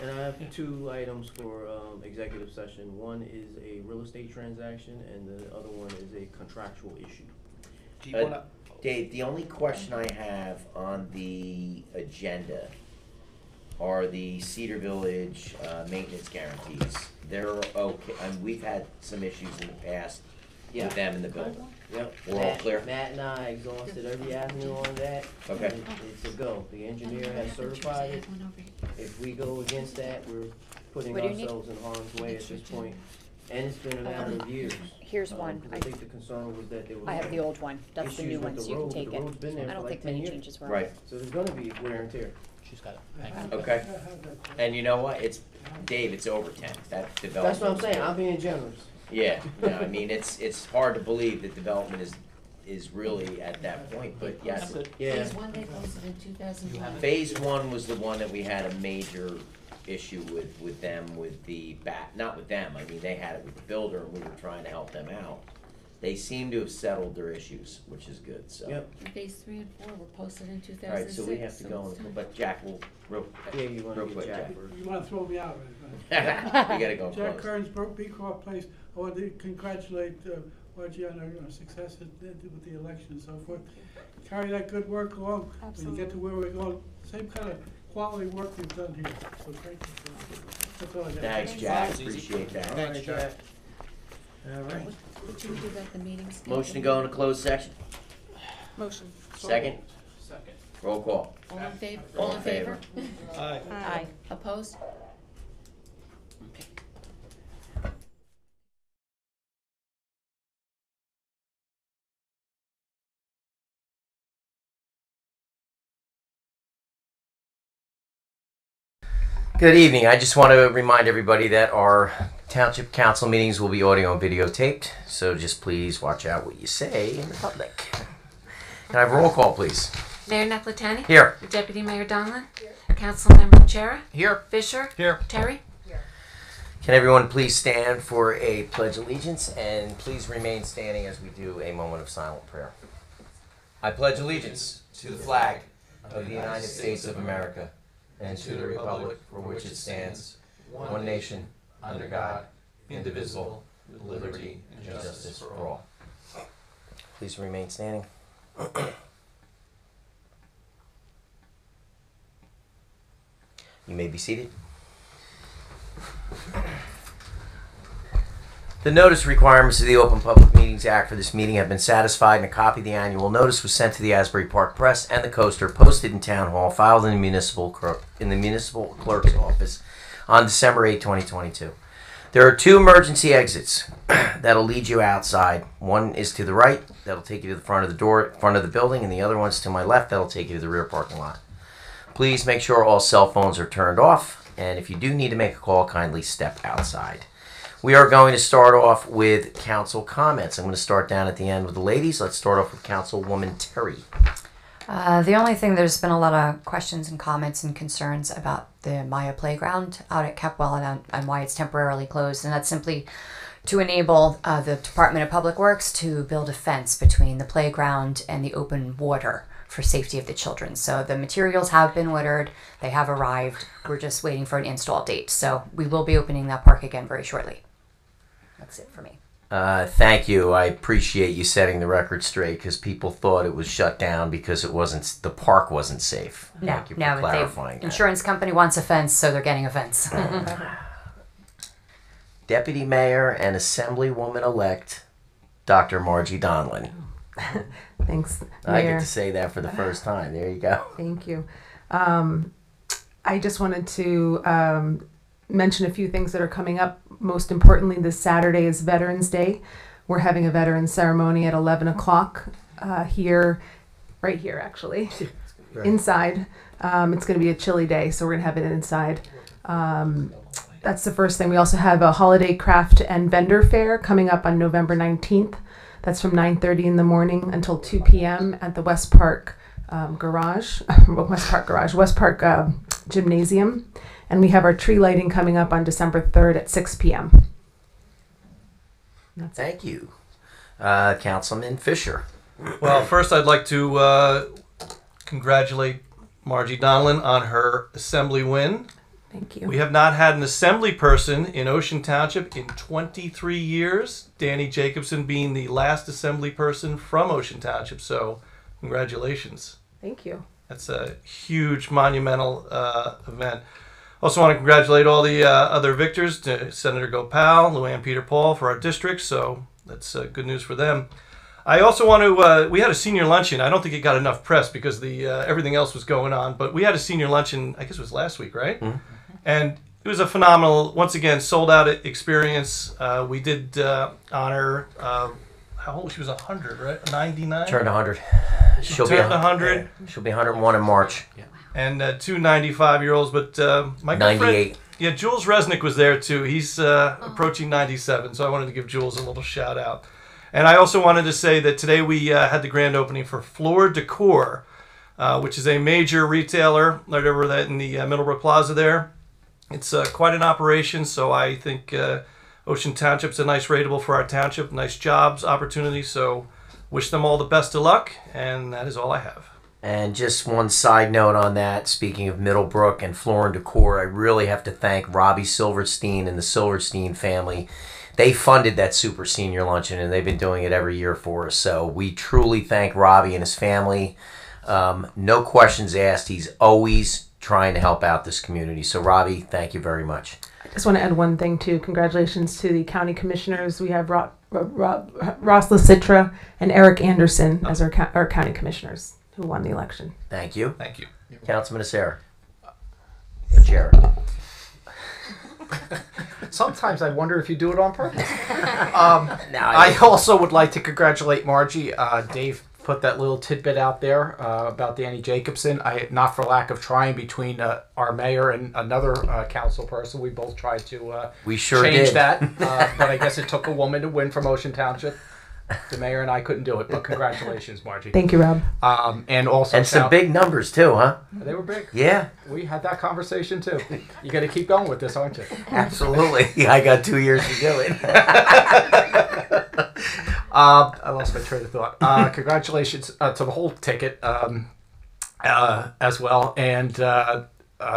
And I have two items for executive session. One is a real estate transaction, and the other one is a contractual issue. Do you Uh, wanna, Dave, the only question I have on the agenda are the Cedar Village maintenance guarantees. They're okay, we've had some issues in the past Yeah. with them in the building. Yep. We're all clear? Matt and I exhausted every avenue on that. Okay. and It's a go. The engineer has certified it. If we go against that, we're putting What do you need? ourselves in harm's way at this point. And it's been a matter of years. Here's one. 'Cause I think the concern was that there was. I have the old one. That's the issues new with one, the so you can road. take The it. road's been there I for don't like think 10 many years. changes were. Right, So there's gonna be wear and tear. she's got it. okay. And you know what, Dave, it's over 10, that development. That's what I'm saying. I'm being generous. Yeah, I mean, it's hard to believe that development is really at that point, but yes. Yeah. Phase one, they posted in 2001. Phase one was the one that we had a major issue with them, with the not with them, I mean, they had it with the builder, and we were trying to help them out. They seem to have settled their issues, which is good, so. Yep. Phase 3 and 4 were posted in 2006. Alright, so we have to go, it's time. but Jack will, real Yeah, you wanna real get quick, Jack Jack. first. You wanna throw me out, You gotta go Jack close. Kearns, Beecroft Place. I want to congratulate Margie on her success with the election and so forth. Carry that good work along. When you get to where we're going, same kind of quality work we've done here. So thank you for that. That's all I got. Thanks, Jack, appreciate that. Thanks, Jack. Alright, Would you do that, the meeting? motion to go into closed section, Motion. second, Second. roll call. All in favor? All in favor. Aye. Aye. Opposed? Good evening. I just want to remind everybody that our township council meetings will be audio and videotaped, so just please watch out what you say in the public. Can I have a roll call, please? Mayor Napolitani? Here. Deputy Mayor Donlin? Councilmember Chera? Here. Fisher? Here. Terry? Can everyone please stand for a pledge of allegiance, and please remain standing as we do a moment of silent prayer. I pledge allegiance to the flag of the United States of America and to the republic for which it stands, one nation, under God, indivisible, with liberty and justice for all. Please remain standing. You may be seated. The notice requirements of the Open Public Meetings Act for this meeting have been satisfied, and a copy of the annual notice was sent to the Asbury Park Press and the Coaster, posted in Town Hall, filed in the municipal clerk's office on December 8, 2022. There are two emergency exits that'll lead you outside. One is to the right, that'll take you to the front of the building, and the other one's to my left, that'll take you to the rear parking lot. Please make sure all cell phones are turned off. And if you do need to make a call, kindly step outside. We are going to start off with council comments. I'm going to start down at the end with the ladies. Let's start off with Councilwoman Terry. The only thing, there's been a lot of questions and comments and concerns about the Maya Playground out at Capwell and why it's temporarily closed. And that's simply to enable the Department of Public Works to build a fence between the playground and the open water for safety of the children. So the materials have been ordered. They have arrived. We're just waiting for an install date. So we will be opening that park again very shortly. That's it for me. Thank you. I appreciate you setting the record straight because people thought it was shut down because the park wasn't safe. No, Thank you for no, clarifying that. Insurance company wants a fence, so they're getting a fence. Deputy Mayor and Assemblywoman-elect Dr. Margie Donlin. Thanks, I Mayor. get to say that for the first time. There you go. Thank you. I just wanted to mention a few things that are coming up. Most importantly, this Saturday is Veterans Day. We're having a veterans ceremony at 11 o'clock here, right here actually, inside. It's going to be a chilly day, so we're going to have it inside. That's the first thing. We also have a holiday craft and vendor fair coming up on November 19th. That's from 9:30 in the morning until 2 p.m. at the West Park West Park Gymnasium. And we have our tree lighting coming up on December 3rd at 6 p.m. Thank you. Councilman Fisher. Well, first I'd like to congratulate Margie Donlin on her assembly win. Thank you. We have not had an assembly person in Ocean Township in 23 years, Danny Jacobson being the last assembly person from Ocean Township. So congratulations. Thank you. That's a huge, monumental event. Also want to congratulate all the other victors, to Senator Gopal, Luann Peter Paul for our district, so that's good news for them. I also want to, we had a senior luncheon. I don't think it got enough press because everything else was going on, but we had a senior luncheon, I guess it was last week, right? Mm-hmm. And it was a phenomenal, once again, sold-out experience. We did honor, how old? She was 100, right? 99? Turned 100. She'll turned 100. Yeah. She'll be 101 in March. Yeah. And two 95-year-olds, but my good 98. friend, yeah, Jules Resnick was there too. He's approaching 97, so I wanted to give Jules a little shout out. And I also wanted to say that today we had the grand opening for Floor Decor, which is a major retailer right over that in the Middlebrook Plaza there. It's quite an operation, so I think Ocean Township's a nice rateable for our township, nice jobs, opportunities, so wish them all the best of luck, and that is all I have. And just one side note on that, speaking of Middlebrook and Floor and Decor, I really have to thank Robbie Silverstein and the Silverstein family. They funded that super senior luncheon, and they've been doing it every year for us. So we truly thank Robbie and his family. No questions asked. He's always trying to help out this community. So Robbie, thank you very much. I just want to add one thing too. Congratulations to the county commissioners. We have Ross LaCitra and Eric Anderson as our county commissioners who won the election. Thank you. Thank you. Councilman Asera. Jared. Sometimes I wonder if you do it on purpose. I also would like to congratulate Margie. Dave put that little tidbit out there about Danny Jacobson. Not for lack of trying between our mayor and another council person. We both tried to change that. But I guess it took a woman to win from Ocean Township. The mayor and I couldn't do it, but congratulations, Margie. Thank you, Rob. And also, and some big numbers too, huh? They were big. Yeah. We had that conversation too. You got to keep going with this, aren't you? Absolutely. I got 2 years to do it. I lost my train of thought. Congratulations to the whole ticket as well, and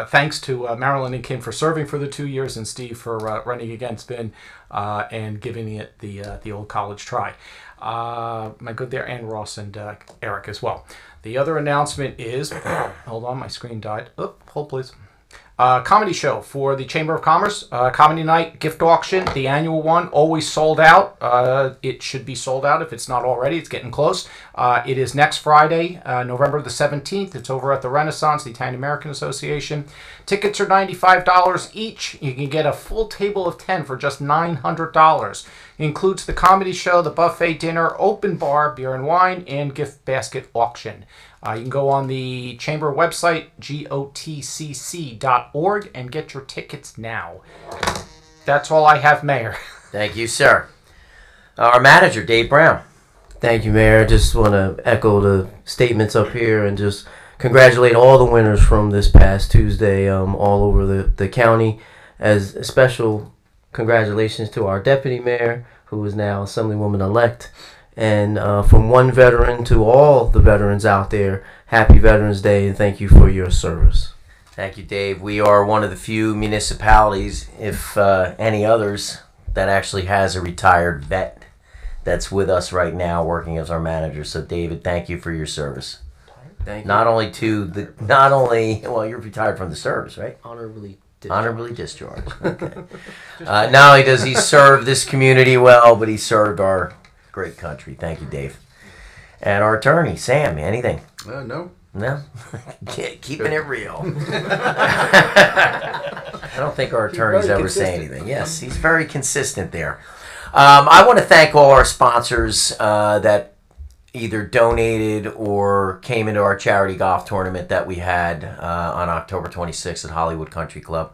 thanks to Marilyn and Kim for serving for the 2 years, and Steve for running against Ben and giving it the old college try. My good there, and Ross and Eric as well. The other announcement is, hold on, my screen died. Oh, hold please. Comedy show for the Chamber of Commerce. Comedy night, gift auction, the annual one, always sold out. It should be sold out if it's not already. It's getting close. It is next Friday, November the 17th. It's over at the Renaissance, the Italian American Association. Tickets are $95 each. You can get a full table of 10 for just $900. It includes the comedy show, the buffet dinner, open bar, beer and wine, and gift basket auction. You can go on the chamber website, gotcc.org, and get your tickets now. That's all I have, Mayor. Thank you, sir. Our manager, Dave Brown. Thank you, Mayor. Just want to echo the statements up here and just congratulate all the winners from this past Tuesday all over the county. As a special congratulations to our deputy mayor, who is now Assemblywoman-elect. And from one veteran to all the veterans out there, happy Veterans Day and thank you for your service. Thank you, Dave. We are one of the few municipalities, if any others, that actually has a retired vet that's with us right now working as our manager. So, David, thank you for your service. Thank you. Not only, well, you're retired from the service, right? Honorably discharged. Okay. Not only does he serve this community well, but he served our great country. Thank you, Dave. And our attorney, Sam, anything? No. No? Keeping it real. I don't think our attorneys ever say anything. Yes, he's very consistent there. I want to thank all our sponsors that either donated or came into our charity golf tournament that we had on October 26th at Hollywood Country Club.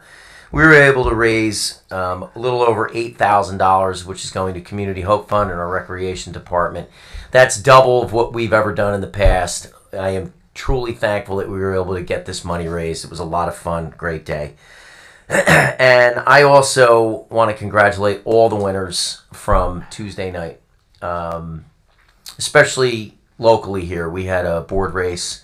We were able to raise a little over $8,000, which is going to Community Hope Fund and our Recreation Department. That's double of what we've ever done in the past. I am truly thankful that we were able to get this money raised. It was a lot of fun, great day. And I also want to congratulate all the winners from Tuesday night, especially locally here. We had a board race,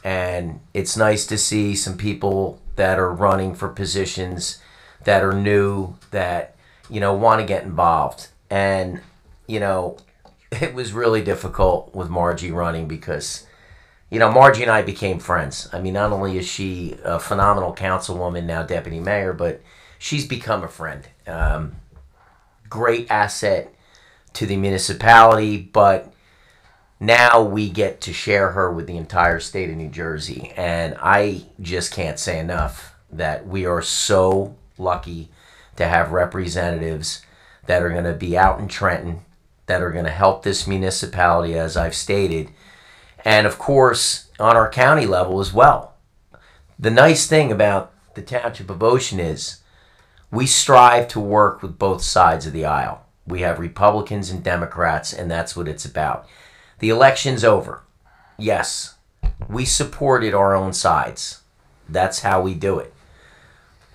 and it's nice to see some people that are running for positions that are new, that, want to get involved. And, it was really difficult with Margie running because, Margie and I became friends. I mean, not only is she a phenomenal councilwoman, now deputy mayor, but she's become a friend. Great asset to the municipality, but now we get to share her with the entire state of New Jersey. And I just can't say enough that we are so lucky to have representatives that are going to be out in Trenton, that are going to help this municipality, as I've stated, and of course on our county level as well. The nice thing about the Township of Ocean is we strive to work with both sides of the aisle. We have Republicans and Democrats, and that's what it's about. The election's over. Yes, we supported our own sides. That's how we do it.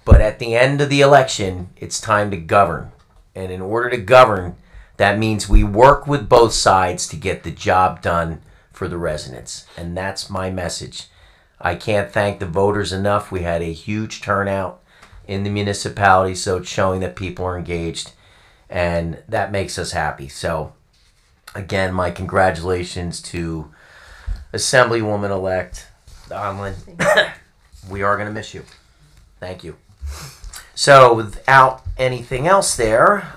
But at the end of the election, it's time to govern. And in order to govern, that means we work with both sides to get the job done for the residents. And that's my message. I can't thank the voters enough. We had a huge turnout in the municipality, so it's showing that people are engaged. And that makes us happy. So, again, my congratulations to Assemblywoman-elect Donlin. We are going to miss you. Thank you. So, without anything else there,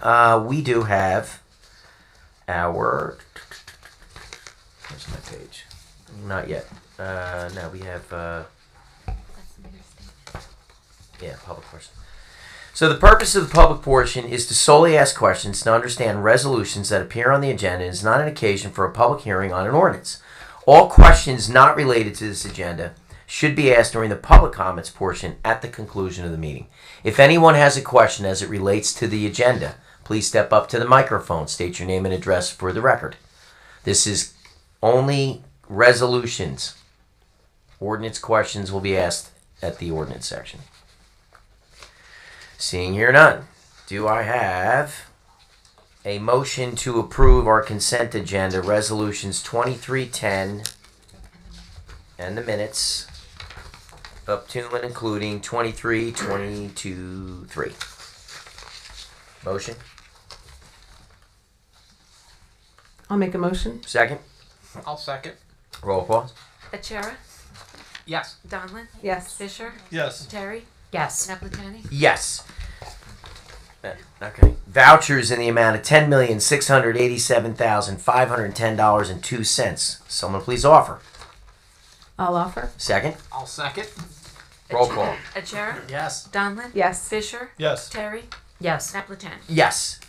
we do have our... Where's my page? Not yet. No, we have... yeah, public portion. So the purpose of the public portion is to solely ask questions to understand resolutions that appear on the agenda and is not an occasion for a public hearing on an ordinance. All questions not related to this agenda should be asked during the public comments portion at the conclusion of the meeting. If anyone has a question as it relates to the agenda, please step up to the microphone, state your name and address for the record. This is only resolutions. Ordinance questions will be asked at the ordinance section. Seeing here none, do I have a motion to approve our consent agenda, resolutions 2310 and the minutes up to and including 23, 22, 3. Motion? I'll make a motion. Second? I'll second. Roll call. Achara? Yes. Donlin? Yes. Fisher? Yes. Terry? Yes. Naplatani? Yes. Okay. Vouchers in the amount of $10,687,510.02. Someone please offer. I'll offer. Second. I'll second. Roll call. Achara? Yes. Donlin? Yes. Fisher? Yes. Terry? Yes. Naplatani? Yes.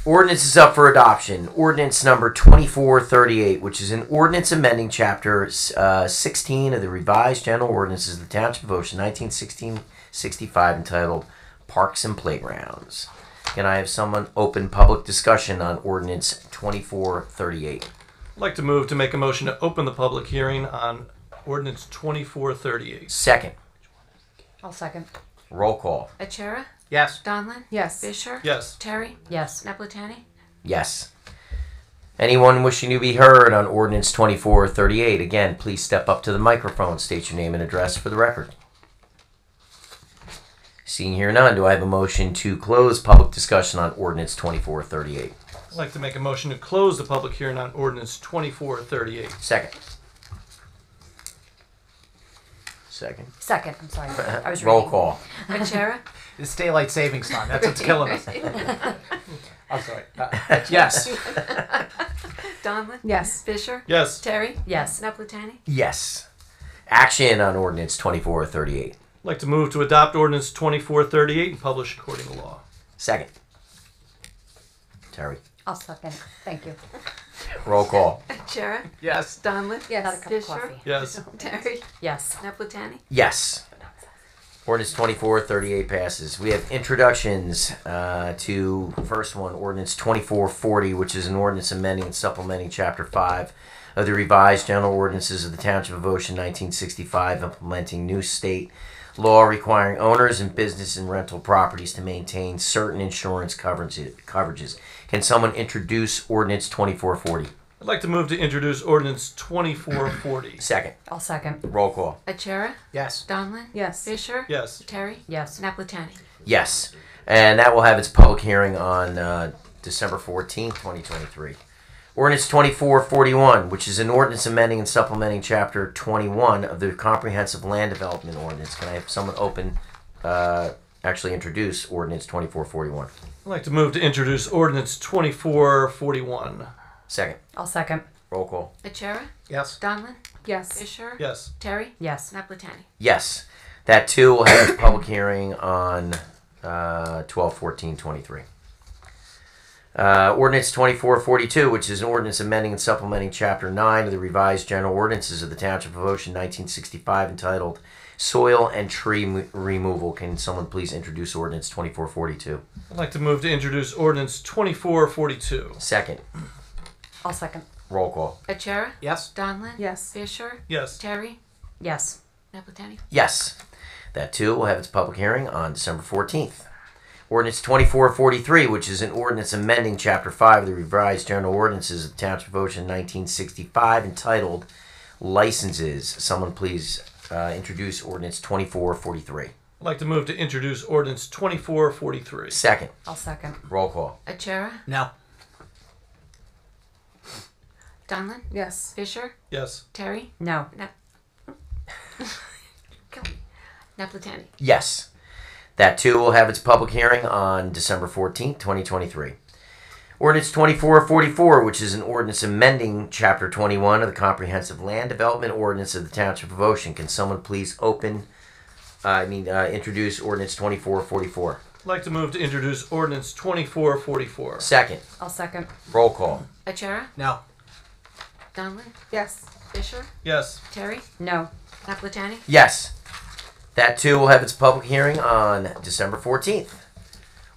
Ordinance is up for adoption. Ordinance number 2438, which is an ordinance amending chapter 16 of the revised general ordinances of the Township of Ocean, 1965, entitled Parks and Playgrounds. Can I have someone open public discussion on ordinance 2438? I'd like to move to make a motion to open the public hearing on ordinance 2438. Second. I'll second. Roll call. Achara? Yes. Donlin? Yes. Fisher? Yes. Terry? Yes. Naplatani? Yes. Anyone wishing to be heard on ordinance 2438, again, please step up to the microphone, state your name and address for the record. Seeing here none, do I have a motion to close public discussion on ordinance 2438? I'd like to make a motion to close the public hearing on ordinance 2438. Second. Second. Second. I'm sorry. I was Roll reading. call. Achara? It's daylight savings time. That's what's killing us. I'm sorry. Yes. Donlin? Yes. Fisher? Yes. Terry? Yes. Naplatani? Yes. Action on ordinance 2438. I'd like to move to adopt ordinance 2438 and publish according to law. Second. Terry. I'll second. Thank you. Roll call. Achara? Yes. Donlin? Yes. Not a cup of Fisher? coffee. Yes. Terry? Yes. Naplatani? Yes. Ordinance 2438 passes. We have introductions to first one, ordinance 2440, which is an ordinance amending and supplementing Chapter 5 of the revised general ordinances of the Township of Ocean, 1965, implementing new state law requiring owners and business and rental properties to maintain certain insurance coverages. Can someone introduce ordinance 2440? I'd like to move to introduce ordinance 2440. Second. I'll second. Roll call. Achara? Yes. Donlin? Yes. Fisher? Yes. Terry? Yes. Naplatani? Yes. And that will have its public hearing on December 14th, 2023. Ordinance 2441, which is an ordinance amending and supplementing Chapter 21 of the Comprehensive Land Development Ordinance. Can I have someone introduce ordinance 2441? I'd like to move to introduce ordinance 2441. Second. I'll second. Roll call. Achara? Yes. Donlin? Yes. Fisher? Yes. Terry? Yes. Naplatani? Yes. That too will have its public hearing on 12/14/23. Ordinance 2442, which is an ordinance amending and supplementing Chapter 9 of the revised general ordinances of the Township of Ocean, 1965, entitled Soil and Tree Removal. Can someone please introduce ordinance 2442? I'd like to move to introduce ordinance 2442. Second. I'll second. Roll call. Achara? Yes. Donlin? Yes. Fisher? Yes. Terry? Yes. Naplatani? Yes. That too will have its public hearing on December 14th. Ordinance 2443, which is an ordinance amending Chapter 5 of the revised general ordinances of the Township of Ocean, 1965, entitled Licenses. Someone please introduce ordinance 2443. I'd like to move to introduce ordinance 2443. Second. I'll second. Roll call. Achara? No. Donlin? Yes. Fisher? Yes. Terry? No. Naplatani? Yes. That too will have its public hearing on December 14th, 2023. Ordinance 2444, which is an ordinance amending Chapter 21 of the Comprehensive Land Development Ordinance of the Township of Ocean. Can someone please introduce ordinance 2444? I'd like to move to introduce ordinance 2444. Second. I'll second. Roll call. Achara? No. Donlin? Yes. Fisher? Yes. Terry? No. Naplatani? Yes. That too will have its public hearing on December 14th.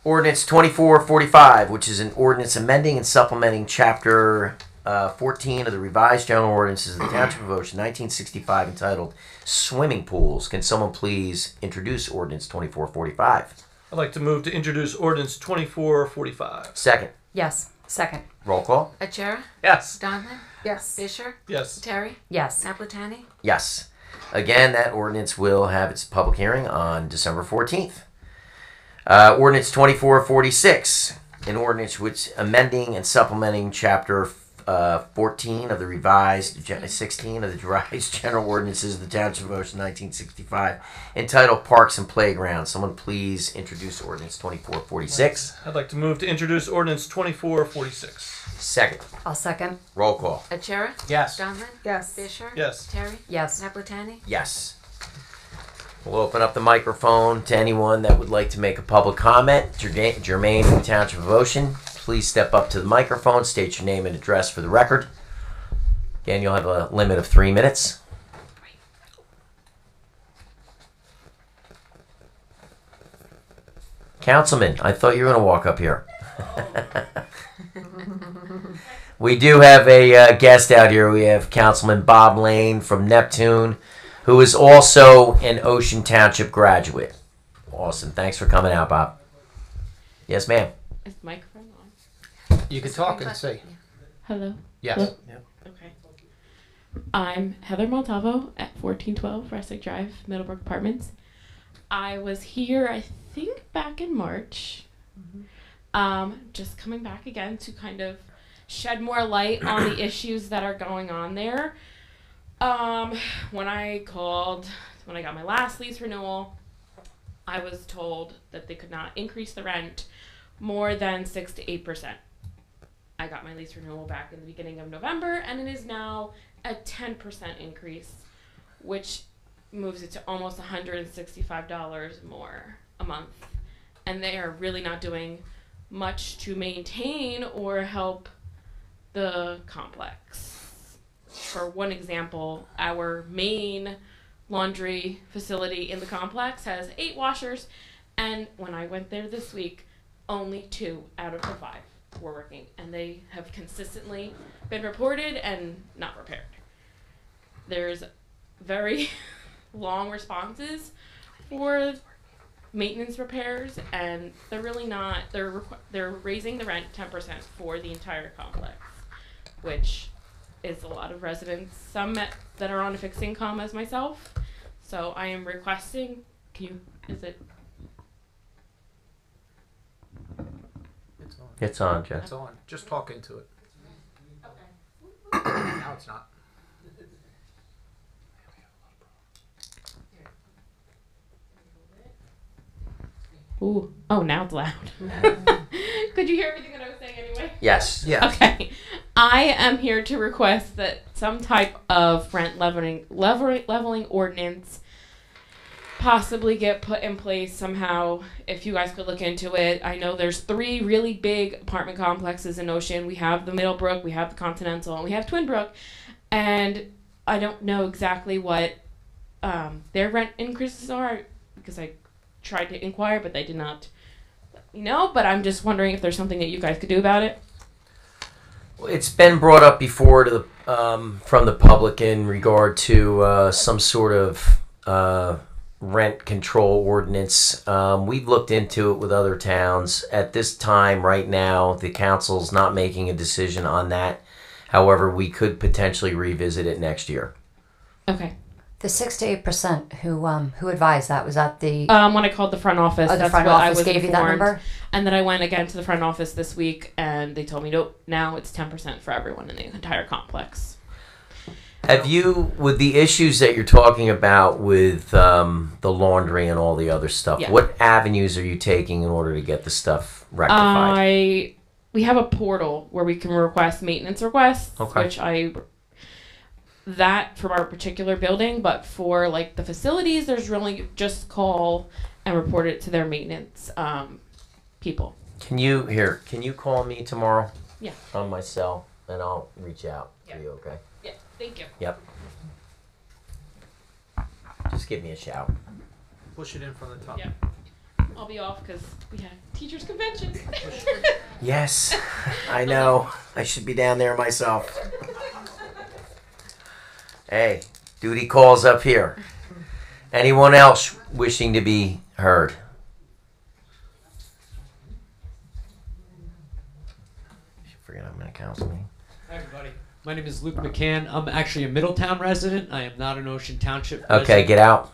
Ordinance 2445, which is an ordinance amending and supplementing Chapter 14 of the revised general ordinances of the Township of Ocean, 1965, entitled Swimming Pools. Can someone please introduce ordinance 2445? I'd like to move to introduce ordinance 2445. Second. Yes. Second. Roll call. Achara? Yes. Donlin? Yes. Fisher? Yes. Terry? Yes. Naplatani? Yes. Again, that ordinance will have its public hearing on December 14th. Ordinance 2446, an ordinance which amending and supplementing Chapter 14 of the revised 16 of the revised general ordinances of the Township of Ocean, 1965, entitled Parks and Playgrounds. Someone please introduce ordinance 2446. I'd like to move to introduce ordinance 2446. Second. I'll second. Roll call. Achara? Yes. Donlin? Yes. Fisher? Yes. Terry? Yes. Naplatani? Yes. We'll open up the microphone to anyone that would like to make a public comment germane to the Township of Ocean. please step up to the microphone, state your name and address for the record. Again, you'll have a limit of 3 minutes. Councilman, I thought you were going to walk up here. We do have a guest out here. We have Councilman Bob Lane from Neptune, who is also an Ocean Township graduate. Awesome. Thanks for coming out, Bob. Yes, ma'am. Is the microphone on? You can talk and say. Hello? Yes. Hello? Okay. I'm Heather Montalvo at 1412 Resick Drive, Middlebrook Apartments. I was here, I think, back in March. Just coming back again to kind of shed more light on the issues that are going on there. When I got my last lease renewal, I was told that they could not increase the rent more than 6 to 8%. I got my lease renewal back in the beginning of November, and it is now a 10% increase, which moves it to almost $165 more a month. And they are really not doing much to maintain or help the complex. For one example, our main laundry facility in the complex has 8 washers, and when I went there this week, only 2 out of the 5 were working, and they have consistently been reported and not repaired. There's very long responses for maintenance repairs, and they're really not. They're raising the rent 10% for the entire complex, which is a lot of residents, some that are on a fixed income as myself. So I am requesting, It's on. It's on, Jeff. It's on. Just talk into it. Okay. Now it's not. Ooh. Oh, now it's loud. Could you hear everything that I was saying anyway? Yes. Yeah. Okay. I am here to request that some type of rent leveling ordinance possibly get put in place somehow. If you guys could look into it. I know there's 3 really big apartment complexes in Ocean. We have the Middlebrook, we have the Continental, and we have Twinbrook. And I don't know exactly what their rent increases are, because I tried to inquire, but they did not let me know. But I'm just wondering if there's something that you guys could do about it. Well, it's been brought up before to the, from the public in regard to some sort of rent control ordinance. We've looked into it with other towns. At this time, right now, the council's not making a decision on that. However, we could potentially revisit it next year. Okay. The 6 to 8%, who advised that? Was that the... When I called the front office, Oh, the that's front what I office was gave you that informed. number? And then I went again to the front office this week, and they told me, nope, now it's 10% for everyone in the entire complex. Have you, with the issues that you're talking about with the laundry and all the other stuff, Yeah. what avenues are you taking in order to get the stuff rectified? We have a portal where we can request maintenance requests, Okay. that from our particular building, but for like the facilities, there's really just call and report it to their maintenance people. Can you call me tomorrow? Yeah. On my cell, and I'll reach out Yeah. to you, okay? Yeah, thank you. Yep. Just give me a shout. Push it in from the top. Yeah. I'll be off because we have teachers convention. Yes, I know. I should be down there myself. Hey, duty calls up here. Anyone else wishing to be heard? Forget I'm in a council meeting. Hi, everybody. My name is Luke McCann. I'm actually a Middletown resident. I am not an Ocean Township Okay, resident. get out.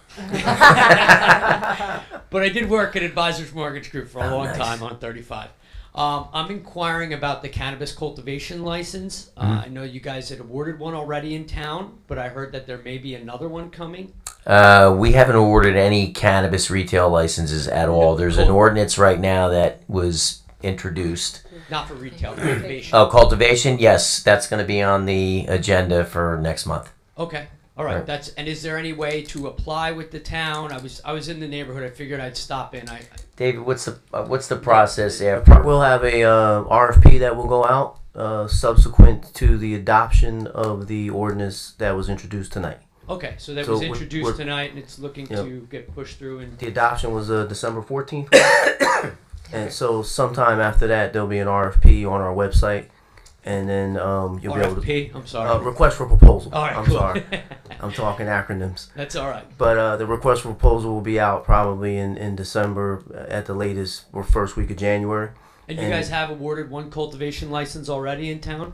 But I did work at Advisors Mortgage Group for a long nice. time on 35. I'm inquiring about the cannabis cultivation license. I know you guys had awarded one already in town, but I heard that there may be another one coming. We haven't awarded any cannabis retail licenses at all. There's an ordinance right now that was introduced. Not for retail, cultivation. Oh, cultivation? Yes, that's going to be on the agenda for next month. Okay. All right, Right. and is there any way to apply with the town? I was in the neighborhood. I figured I'd stop in. David, what's the process after? We'll have a RFP that will go out subsequent to the adoption of the ordinance that was introduced tonight. Okay, so that So was we're- introduced we're- tonight, and it's looking Yep. to get pushed through. And The adoption was December 14th. And so sometime after that, there'll be an RFP on our website. And then you'll be able to... RFP? I'm sorry. Request for proposal. All right, I'm cool. sorry. I'm talking acronyms. That's all right. But the request for proposal will be out probably in December at the latest, or first week of January. And you guys have awarded one cultivation license already in town?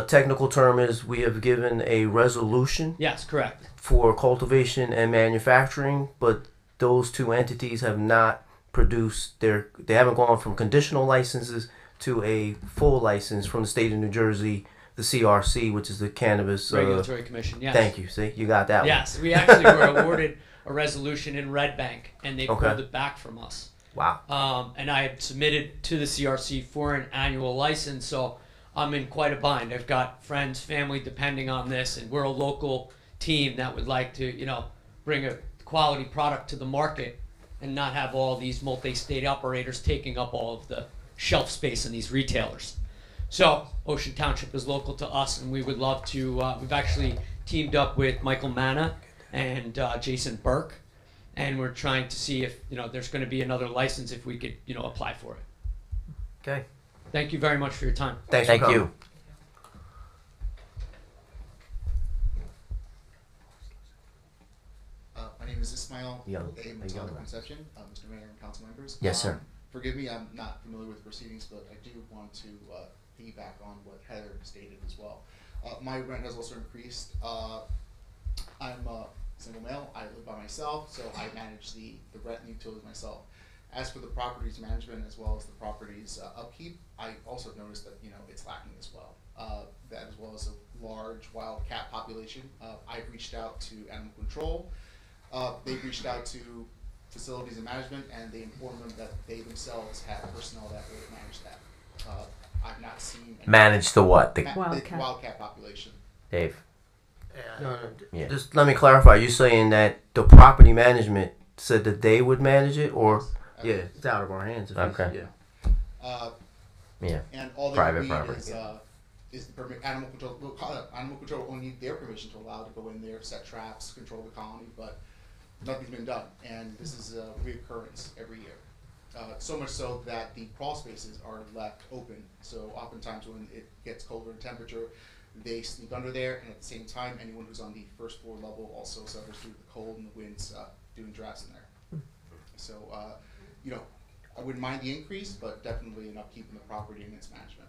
Technical term is we have given a resolution. Yes, correct. For cultivation and manufacturing, but those two entities have not produced they haven't gone from conditional licenses to a full license from the state of New Jersey, the CRC, which is the Cannabis Regulatory Commission, yes. Thank you. See, you got that one. Yes, we actually were awarded a resolution in Red Bank, and they pulled it back from us. Wow. And I had submitted to the CRC for an annual license, so I'm in quite a bind. I've got friends, family depending on this, and we're a local team that would like to, bring a quality product to the market and not have all these multi-state operators taking up all of the shelf space in these retailers. So Ocean Township is local to us, and we would love to. We've actually teamed up with Michael Manna and Jason Burke, and we're trying to see if there's going to be another license if we could apply for it. Okay. Thank you very much for your time. Thank you. My name is Ismail Young. Matala Conception, Mr. Mayor and council members. Yes, sir. Forgive me, I'm not familiar with the proceedings, but I do want to piggyback on what Heather stated as well. My rent has also increased. I'm a single male. I live by myself, so I manage the rent and utilities myself. As for the property's management as well as the property's upkeep, I also noticed that it's lacking as well. That as well as a large wild cat population. I've reached out to animal control. They've reached out to facilities and management, and they informed them that they themselves have personnel that would manage that. I've not seen Manage the what? The wildcat population. Dave. Yeah. Just let me clarify. You're saying that the property management said that they would manage it, or it's out of our hands. Okay. Yeah. And all they Private need property. is the permit. Animal control only need their permission to allow to go in there, set traps, control the colony, but nothing's been done, and this is a reoccurrence every year. So much so that the crawl spaces are left open. So oftentimes when it gets colder in temperature, they sleep under there, and at the same time, anyone who's on the first floor level also suffers through the cold and the winds doing drafts in there. So, I wouldn't mind the increase, but definitely an upkeep in the property and its management.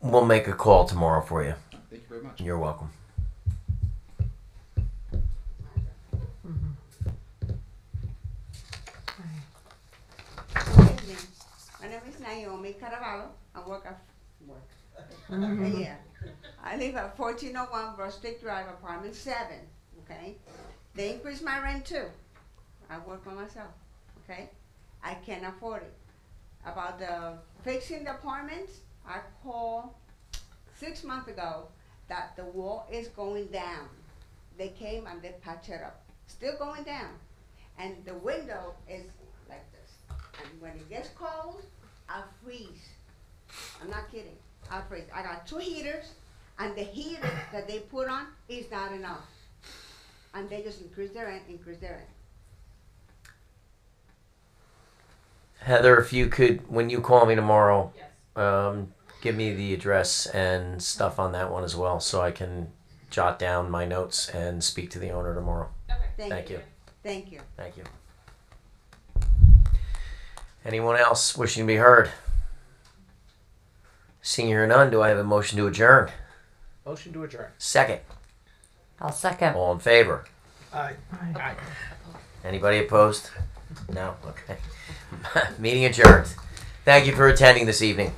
We'll make a call tomorrow for you. Thank you very much. You're welcome. My name is Naomi Caravallo. I work. Yeah. I live at 1401 Rustic Drive, apartment 7. Okay. They increased my rent too. I work by myself. Okay. I can't afford it. About the fixing the apartments, I called 6 months ago that the wall is going down. They came and they patched it up. Still going down. And the window is like this. And when it gets cold, I freeze. I'm not kidding. I freeze. I got 2 heaters, and the heater that they put on is not enough. And they just increase their rent. Heather, if you could, when you call me tomorrow, give me the address and stuff on that one as well, so I can jot down my notes and speak to the owner tomorrow. Okay. Thank you. Thank you. Thank you. Anyone else wishing to be heard? Seeing here none, do I have a motion to adjourn? Motion to adjourn. Second. I'll second. All in favor? Aye. Aye. Anybody opposed? No? Okay. Meeting adjourned. Thank you for attending this evening.